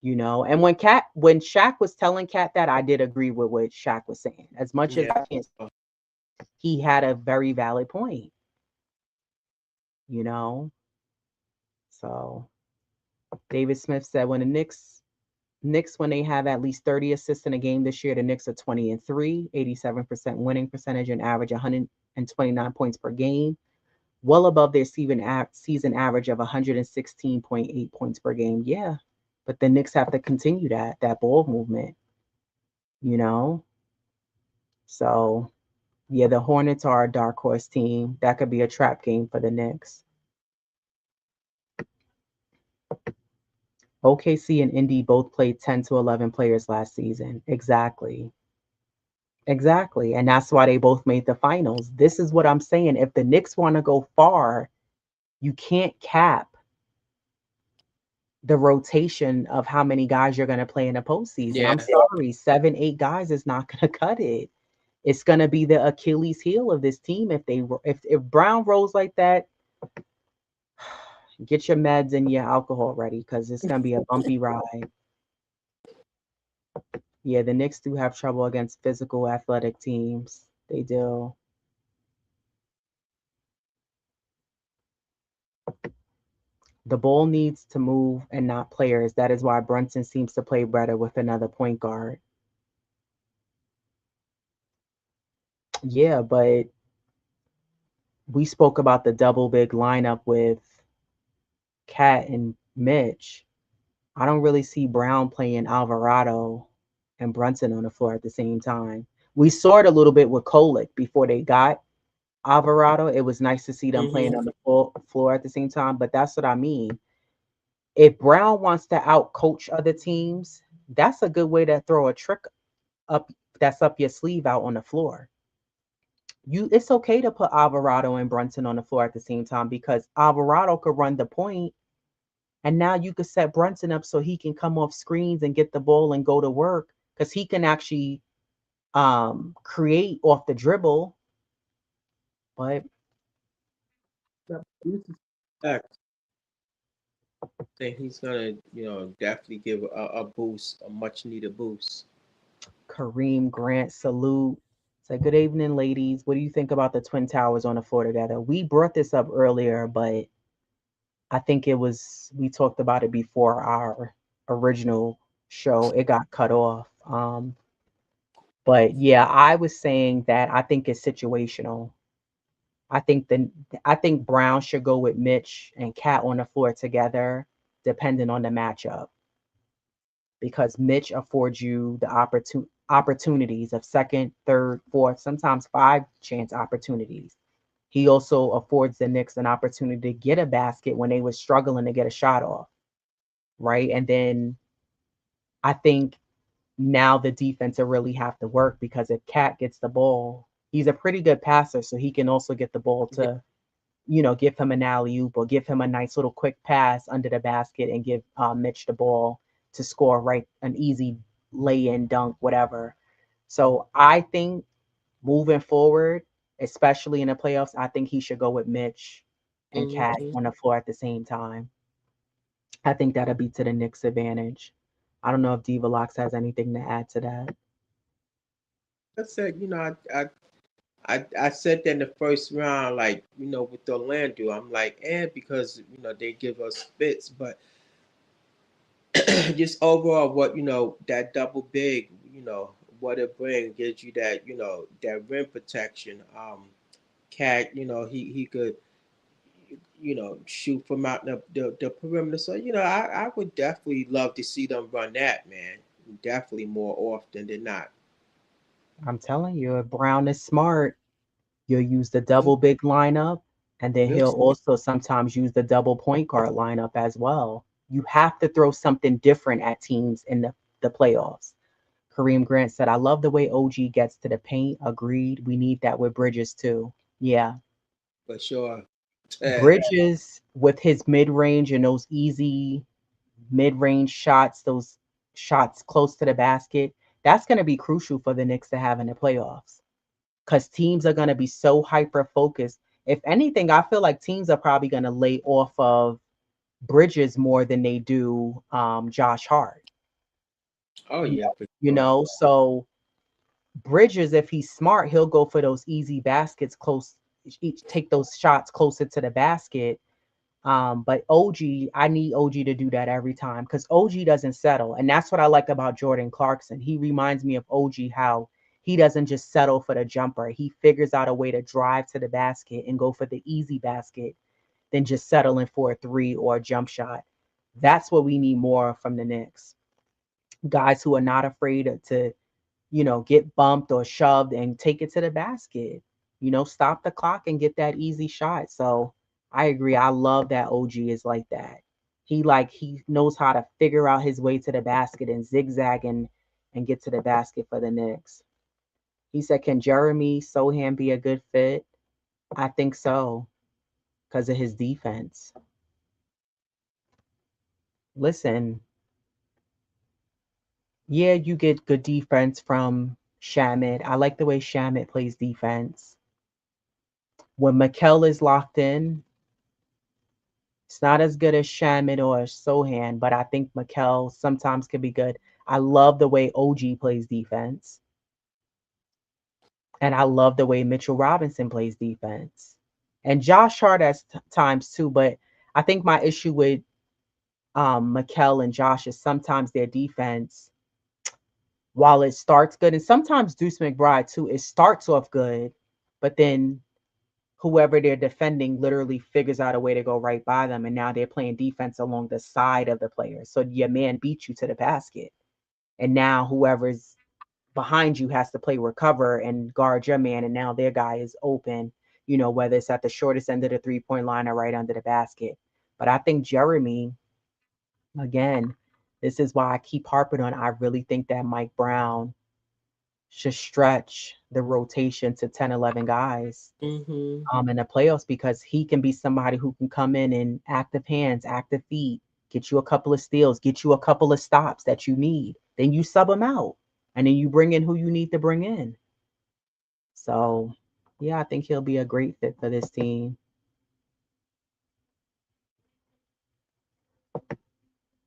You know, and when Shaq was telling Cat that, I did agree with what Shaq was saying. As much as I can't, he had a very valid point, you know. So David Smith said when the Knicks, when they have at least 30 assists in a game this year, the Knicks are 20-3, 87% winning percentage and average 129 points per game, well above their season average of 116.8 points per game. Yeah, but the Knicks have to continue that ball movement, you know. So yeah, the Hornets are a dark horse team. That could be a trap game for the Knicks. OKC and Indy both played 10 to 11 players last season. Exactly. Exactly. And that's why they both made the finals. This is what I'm saying. If the Knicks want to go far, you can't cap the rotation of how many guys you're going to play in the postseason. Yeah. I'm sorry, 7, 8 guys is not going to cut it. It's going to be the Achilles heel of this team if Brown rolls like that. Get your meds and your alcohol ready because it's going to be a bumpy ride. Yeah, the Knicks do have trouble against physical, athletic teams. They do. The ball needs to move and not players. That is why Brunson seems to play better with another point guard. Yeah, but we spoke about the double big lineup with Cat and Mitch. I don't really see Brown playing Alvarado and Brunson on the floor at the same time. We saw it a little bit with Kolek before they got Alvarado. It was nice to see them playing on the floor at the same time, but that's what I mean. If Brown wants to outcoach other teams, that's a good way to throw a trick up that's up your sleeve out on the floor. It's okay to put Alvarado and Brunson on the floor at the same time because Alvarado could run the point and now you could set Brunson up so he can come off screens and get the ball and go to work because he can actually create off the dribble. But I think he's gonna, definitely give a boost, a much needed boost. Kareem Grant, salute. Say, good evening, ladies. What do you think about the Twin Towers on the floor together? We brought this up earlier, but I think we talked about it before our original show. It got cut off. But yeah, I was saying that I think it's situational. I think Brown should go with Mitch and Cat on the floor together, depending on the matchup, because Mitch affords you the opportunities of second, third, fourth, sometimes five chance opportunities. He also affords the Knicks an opportunity to get a basket when they were struggling to get a shot off, right? And then I think now the defense will really have to work because if Cat gets the ball, he's a pretty good passer, so he can also get the ball Yeah, to, give him an alley oop or give him a nice little quick pass under the basket and give Mitch the ball to score right an easy lay in dunk, whatever. So I think moving forward, especially in the playoffs, I think he should go with Mitch and Cat hmm on the floor at the same time. I think that'll be to the Knicks' advantage. I don't know if Diva Locks has anything to add to that. I said, I said that in the first round, like, with Orlando, I'm like, because, they give us fits, but just overall, what, that double big, what it brings gives you that, that rim protection. Cat, he could, shoot from out the perimeter. So, I would definitely love to see them run that, man. Definitely more often than not. I'm telling you, if Brown is smart, you'll use the Mhm. double big lineup, and then Yep. he'll also sometimes use the double point guard lineup as well. You have to throw something different at teams in the playoffs. Kareem Grant said, I love the way OG gets to the paint. Agreed. We need that with Bridges too. Yeah. For sure. Bridges with his mid range and those easy mid range shots, those shots close to the basket, that's going to be crucial for the Knicks to have in the playoffs because teams are going to be so hyper focused. If anything, I feel like teams are probably going to lay off of Bridges more than they do Josh Hart. Oh You yeah, know, for sure. so Bridges, if he's smart, he'll go for those easy baskets close, take those shots closer to the basket. But OG, I need OG to do that every time because OG doesn't settle. And that's what I like about Jordan Clarkson. He reminds me of OG, how he doesn't just settle for the jumper. He figures out a way to drive to the basket and go for the easy basket than just settling for a three or a jump shot. That's what we need more from the Knicks. Guys who are not afraid to, get bumped or shoved and take it to the basket. Stop the clock and get that easy shot. So I agree. I love that OG is like that. He knows how to figure out his way to the basket and zigzag and get to the basket for the Knicks. He said, "Can Jeremy Sohan be a good fit?" I think so because of his defense. Listen, yeah, you get good defense from Shamit. I like the way Shamit plays defense. When Mikel is locked in, it's not as good as Shamit or Sohan, but I think Mikel sometimes can be good. I love the way OG plays defense, and I love the way Mitchell Robinson plays defense, and Josh Hart has times too. But I think my issue with Mikel and Josh is sometimes their defense, while it starts good, and sometimes Deuce McBride too, it starts off good, but then whoever they're defending literally figures out a way to go right by them. And now they're playing defense along the side of the player. So your man beats you to the basket. And now whoever's behind you has to play recover and guard your man. And now their guy is open, whether it's at the shortest end of the 3 point line or right under the basket. But I think Jeremy, again, this is why I keep harping on. I really think that Mike Brown should stretch the rotation to 10, 11 guys hmm in the playoffs because he can be somebody who can come in and active hands, active feet, get you a couple of steals, get you a couple of stops that you need. Then you sub him out, and then you bring in who you need to bring in. So, yeah, I think he'll be a great fit for this team.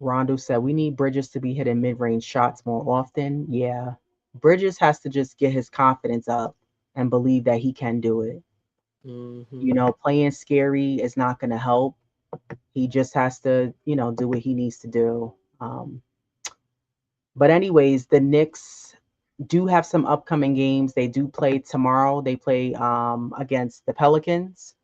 Rondo said we need Bridges to be hitting mid-range shots more often. Yeah, Bridges has to just get his confidence up and believe that he can do it. hmm Playing scary is not going to help. He just has to, do what he needs to do. But anyways, the Knicks do have some upcoming games. They do play tomorrow. They play against the Pelicans.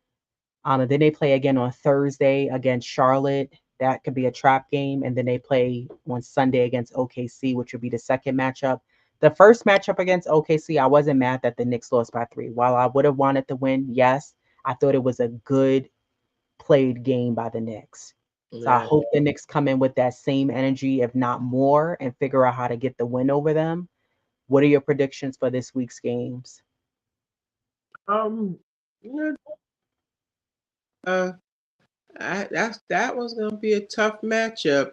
And then they play again on Thursday against Charlotte. That could be a trap game. And then they play on Sunday against OKC, which would be the second matchup. The first matchup against OKC, I wasn't mad that the Knicks lost by 3. While I would have wanted to win, yes, I thought it was a good played game by the Knicks. So I Yeah. hope the Knicks come in with that same energy, if not more, and figure out how to get the win over them. What are your predictions for this week's games? Um. Yeah, uh, that was gonna be a tough matchup.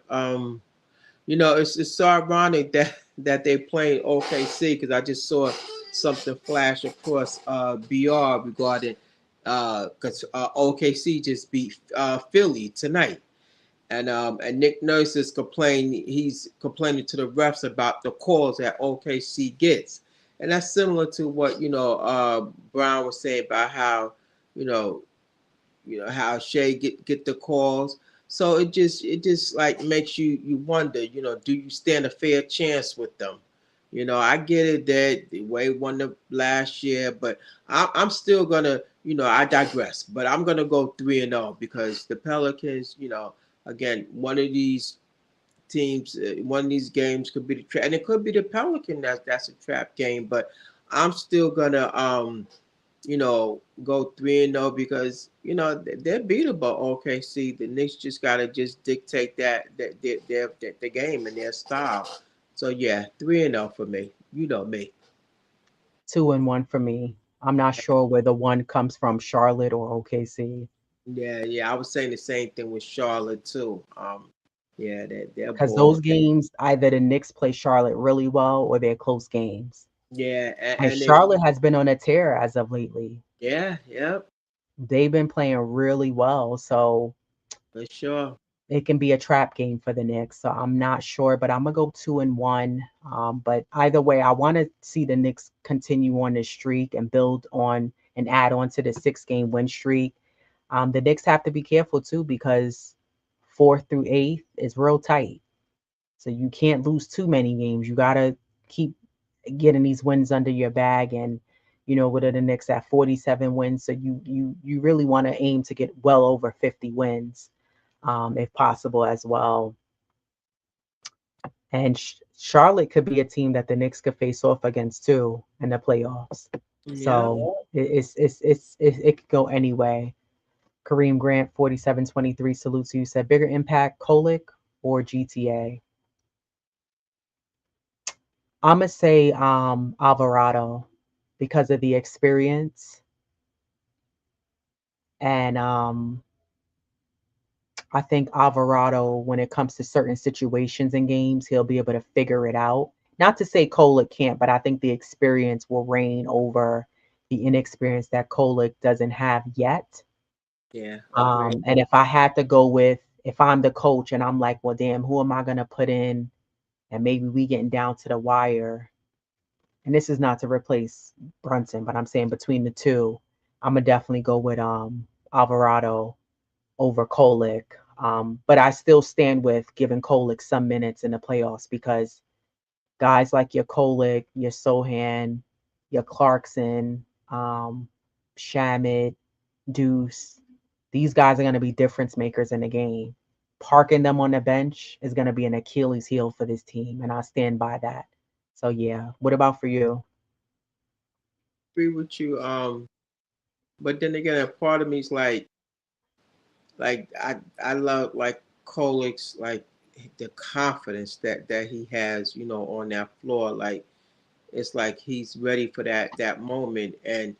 It's so ironic that they playing OKC because I just saw something flash across BR regarding because OKC just beat Philly tonight. And Nick Nurse is complaining. He's complaining to the refs about the calls that OKC gets, and that's similar to what Brown was saying about how you know how Shea get the calls. So it just like makes you wonder, do you stand a fair chance with them? I get it that the way won the last year, but I'm still gonna, I digress, but I'm gonna go 3-0 because the Pelicans, again, one of these teams, one of these games could be the trap, and it could be the Pelican that's a trap game, but I'm still gonna go 3-0 because they're beatable. OKC, the Knicks just gotta just dictate their the game and their style. So yeah, 3-0 for me. You know me. 2-1 for me. I'm not sure where the one comes from, Charlotte or OKC, Yeah. I was saying the same thing with Charlotte too. Yeah, they're because ball. those games, either the Knicks play Charlotte really well or they're close games. Yeah, And and they. Charlotte has been on a tear as of lately. Yeah, yep, They've been playing really well, so for sure. it can be a trap game for the Knicks. So I'm not sure, but I'm gonna go 2-1. But either way, I want to see the Knicks continue on this streak and build on and add on to the 6 game win streak. The Knicks have to be careful too because fourth through eighth is real tight. So you can't lose too many games. You gotta keep getting these wins under your bag. And what are the Knicks at 47 wins? So you really want to aim to get well over 50 wins, if possible as well. And Charlotte could be a team that the Knicks could face off against too in the playoffs. Yep. So it could go anyway. Kareem Grant, 4723 salutes you. Said bigger impact, Kolick or GTA? I'm gonna say Alvarado because of the experience, and I think Alvarado, when it comes to certain situations in games, he'll be able to figure it out. Not to say Kolick can't, but I think the experience will reign over the inexperience that Kolick doesn't have yet. Yeah, agree. And if I had to go with, if I'm the coach and I'm like, well, damn, who am I gonna put in? And maybe we getting down to the wire. And this is not to replace Brunson, but I'm saying between the two, I'm gonna definitely go with Alvarado over Kolick. But I still stand with giving Kolick some minutes in the playoffs because guys like your Kolick, your Sohan, your Clarkson, Shamit, Deuce, these guys are going to be difference makers in the game. Parking them on the bench is going to be an Achilles heel for this team, and I stand by that. So yeah, what about for you? Agree with you. But then again, a part of me is like I love like Colic's like the confidence that he has, on that floor. Like it's like he's ready for that moment, and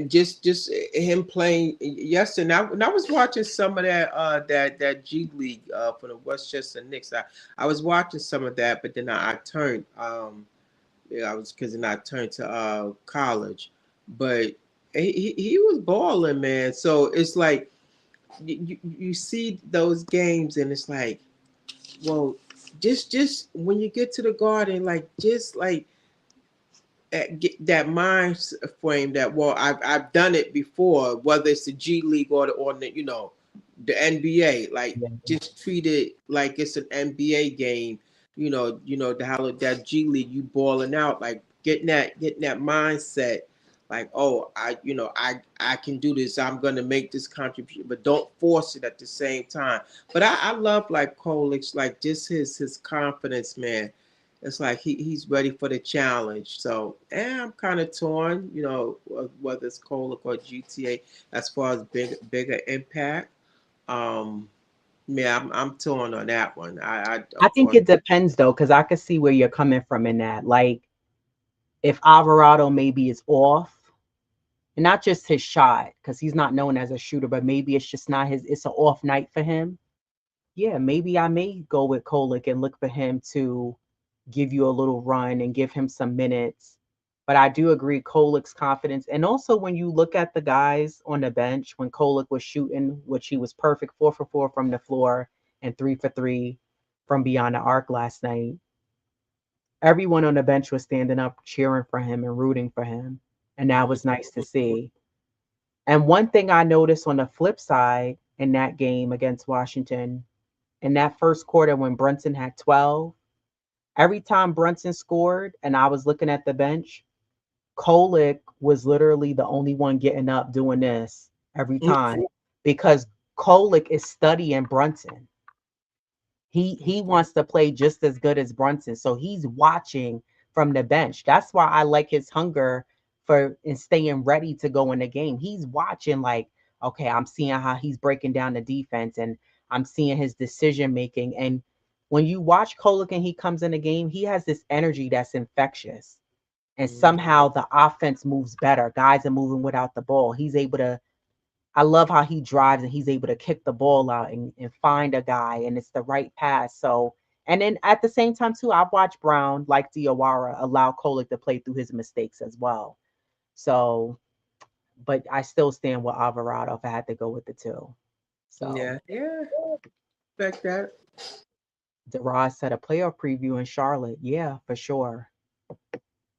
just him playing yesterday. And I was watching some of that G League for the Westchester Knicks. I was watching some of that, but then I turned yeah, I was because then I turned to college, but he was balling, man. So it's like you see those games and it's like, well, just when you get to the garden, like just like get that mind frame that, well, I've done it before, whether it's the G League or the NBA. Like Yeah. just treat it like it's an NBA game. The how that G League, you balling out like getting that mindset, like, oh, I can do this. I'm gonna make this contribution, but don't force it at the same time. But I love like Cole's, like just his confidence, man. It's like he's ready for the challenge. So, I'm kind of torn, whether it's Cole or GTA as far as bigger impact. Um, yeah, I'm torn on that one. I Of think course. it depends though, because I could see where you're coming from in that. Like if Alvarado maybe is off, and not just his shot, because he's not known as a shooter, but maybe it's just not his, it's an off night for him. Yeah, maybe I may go with Kolek and look for him to give you a little run and give him some minutes. But I do agree, Kolek's confidence. And also when you look at the guys on the bench, when Kolek was shooting, which he was perfect 4 for 4 from the floor and 3 for 3 from beyond the arc last night, everyone on the bench was standing up cheering for him and rooting for him. And that was nice to see. And one thing I noticed on the flip side in that game against Washington, in that first quarter when Brunson had 12, every time Brunson scored and I was looking at the bench, Kolek was literally the only one getting up doing this every time because Kolek is studying Brunson. He wants to play just as good as Brunson. So he's watching from the bench. That's why I like his hunger for and staying ready to go in the game. He's watching like, okay, I'm seeing how he's breaking down the defense and I'm seeing his decision making. And when you watch Kolek and he comes in the game, he has this energy that's infectious. And somehow the offense moves better. Guys are moving without the ball. He's able to I love how he drives and he's able to kick the ball out and find a guy and it's the right pass. So, and then at the same time, too, I've watched Brown, like Diawara, allow Kolek to play through his mistakes as well. So, but I still stand with Alvarado if I had to go with the two. So, Yeah, yeah, expect that. DeRoz said a playoff preview in Charlotte. Yeah, for sure.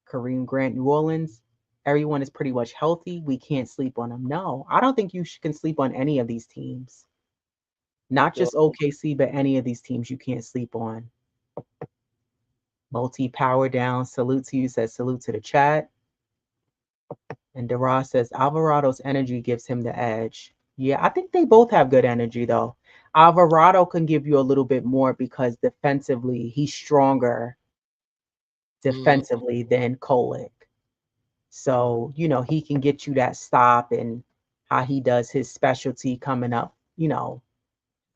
Kareem Grant, New Orleans. Everyone is pretty much healthy. We can't sleep on them. No, I don't think you can sleep on any of these teams. Not So, just OKC, but any of these teams you can't sleep on. Multi power down. Salute to you. Says salute to the chat. And Dara says Alvarado's energy gives him the edge. Yeah, I think they both have good energy though. Alvarado can give you a little bit more because defensively he's stronger mm, defensively than Kolek. So, he can get you that stop and how he does his specialty coming up,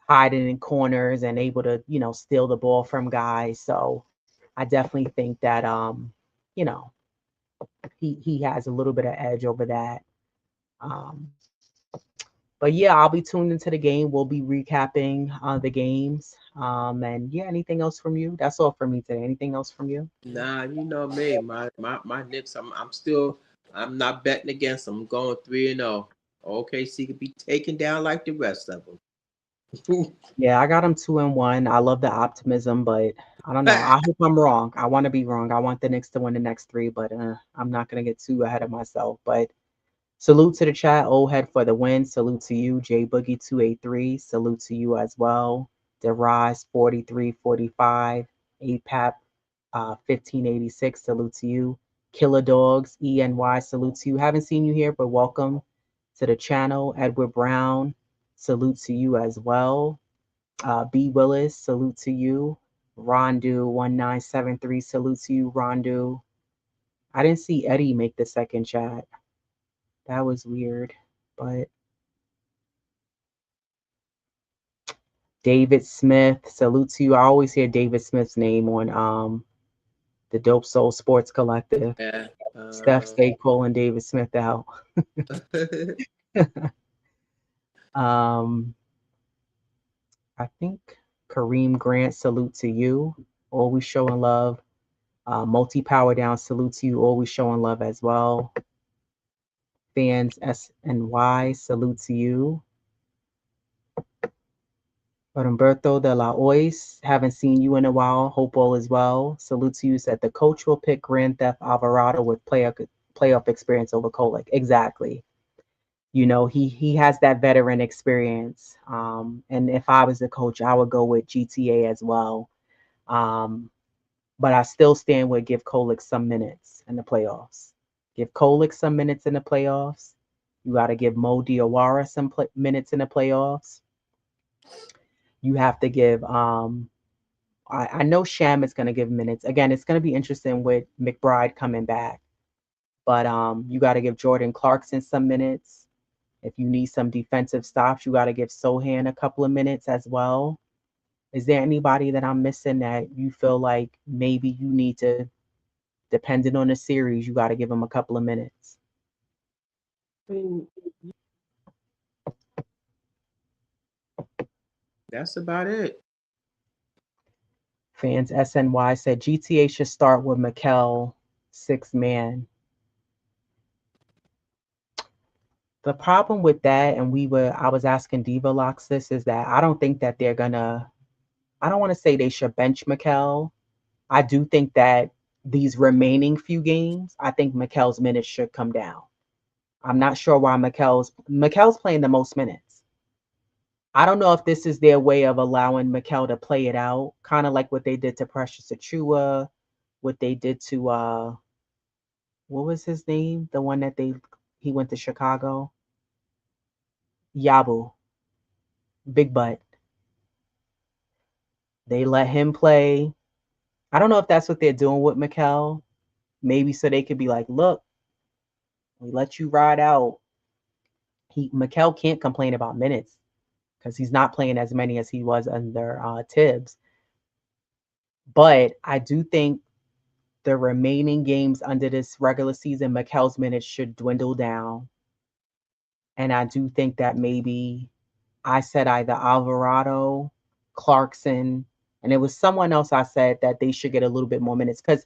hiding in corners and able to, steal the ball from guys. So I definitely think that you know, he has a little bit of edge over that. Um, but yeah, I'll be tuned into the game. We'll be recapping the games. And yeah, anything else from you? That's all from me today. Anything else from you? nah, you know me, my Knicks. I'm not betting against them. I'm going 3-0. OKC could be taken down like the rest of them. Yeah, I got them 2-1. I love the optimism, but I don't know. I hope I'm wrong. I want to be wrong. I want the Knicks to win the next three, but I'm not gonna get too ahead of myself. But salute to the chat. Old head for the win. Salute to you, J Boogie 283. Salute to you as well. Derise 4345. APAP 1586. Salute to you. Killer Dogs ENY. Salute to you. Haven't seen you here, but welcome to the channel. Edward Brown. Salute to you as well. B. Willis, salute to you. Rondu 1973, salute to you, Rondu. I didn't see Eddie make the second chat. That was weird. But David Smith, salute to you. I always hear David Smith's name on the Dope Soul Sports Collective. Yeah. Steph stay calling David Smith out. um, I think Kareem Grant, salute to you. Always showing love. Multi Power Down, salute to you. Always showing love as well. Fans S and Y, salute to you. But Humberto de la Ois, haven't seen you in a while. Hope all is well. Salute to you. Said the coach will pick Grand Theft Alvarado with playoff experience over Kolek. Exactly. He has that veteran experience. And if I was the coach, I would go with GTA as well. Um, But I still stand with give Kolek some minutes in the playoffs. Give Kolek some minutes in the playoffs. You got to give Mo Diawara some minutes in the playoffs. You have to give I know Sham is going to give minutes. Again, it's going to be interesting with McBride coming back. But you got to give Jordan Clarkson some minutes. If you need some defensive stops, you got to give Sohan a couple of minutes as well. Is there anybody that I'm missing that you feel like maybe you need to, depending on the series, you got to give them a couple of minutes? I mean, that's about it. Fans SNY said GTA should start with Mikel, six man. The problem with that, and I was asking Diva Locks this, is that I don't think that they're gonna. I don't want to say they should bench Mikel. I do think that these remaining few games, I think Mikel's minutes should come down. I'm not sure why Mikel's playing the most minutes. I don't know if this is their way of allowing Mikel to play it out, kind of like what they did to Precious Achua, what they did to what was his name? The one that he went to Chicago. Yabu, Big Butt. They let him play. I don't know if that's what they're doing with Mikel. Maybe so they could be like, look, we let you ride out. Mikel can't complain about minutes because he's not playing as many as he was under Tibbs. But I do think the remaining games under this regular season, Mikel's minutes should dwindle down. And I do think that maybe I said either Alvarado, Clarkson, and it was someone else I said that they should get a little bit more minutes. Because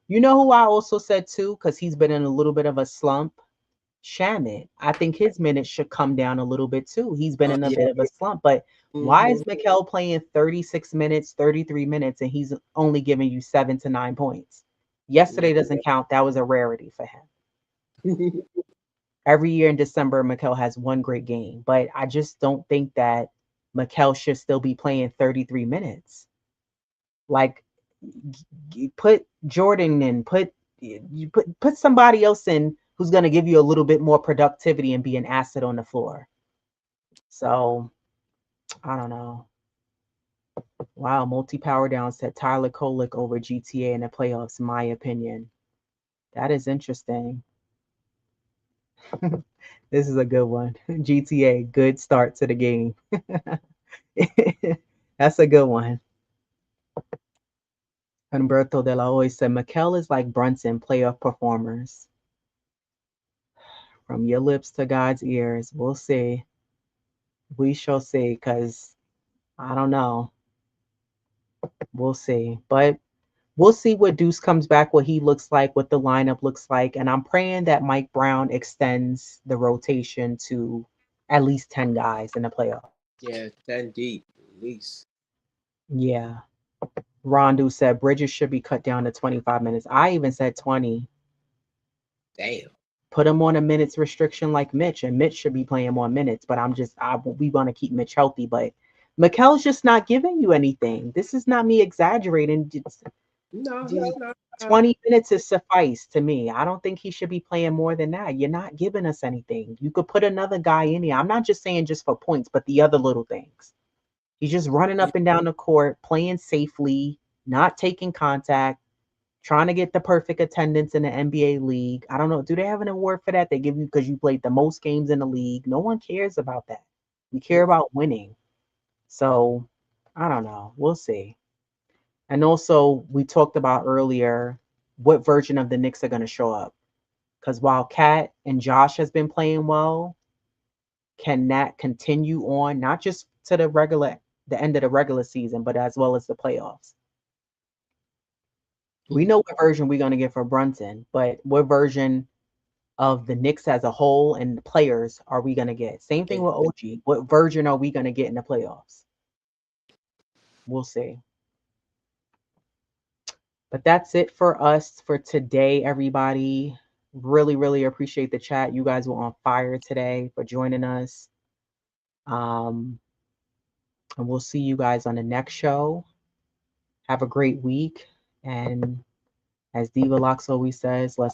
you know who I also said too, because he's been in a little bit of a slump? Shamit. I think his minutes should come down a little bit too. He's been in a Yeah. bit of a slump. But why Hmm. is Mikel playing 36 minutes, 33 minutes, and he's only giving you 7 to 9 points? Yesterday doesn't count. That was a rarity for him. Every year in December, Mikel has one great game. But I just don't think that Mikel should still be playing 33 minutes. Like, put Jordan in, put somebody else in who's going to give you a little bit more productivity and be an asset on the floor. So I don't know. Wow, multi power down said Tyler Kolek over GTA in the playoffs. My opinion. That is interesting. This is a good one. GTA, good start to the game. That's a good one. Humberto de la Hoya said Mikel is like Brunson, playoff performers. From your lips to God's ears. We'll see. We shall see, because I don't know. We'll see. But we'll see what Deuce comes back, what he looks like, what the lineup looks like. And I'm praying that Mike Brown extends the rotation to at least 10 guys in the playoffs. Yeah, 10 deep, at least. Yeah. Rondu said Bridges should be cut down to 25 minutes. I even said 20. Damn. Put him on a minutes restriction like Mitch, and Mitch should be playing more minutes. But we want to keep Mitch healthy. But Mikel's just not giving you anything. This is not me exaggerating. No, Just he's not. 20 minutes is suffice to me. I don't think he should be playing more than that. You're not giving us anything. You could put another guy in here. I'm not just saying just for points, but the other little things. He's just running up and down the court, playing safely, not taking contact, trying to get the perfect attendance in the NBA league. I don't know. Do they have an award for that? They give you because you played the most games in the league. No one cares about that. We care about winning. So I don't know. We'll see. And also, we talked about earlier what version of the Knicks are going to show up. Because while Kat and Josh has been playing well, can that continue on not just to the end of the regular season, but as well as the playoffs? We know what version we're going to get for Brunson, but what version of the Knicks as a whole and the players are we going to get? Same thing with OG. What version are we going to get in the playoffs? We'll see. But that's it for us for today, everybody. Really, really appreciate the chat. You guys were on fire today for joining us. Um, and we'll see you guys on the next show. Have a great week. And as Diva Locks always says, let's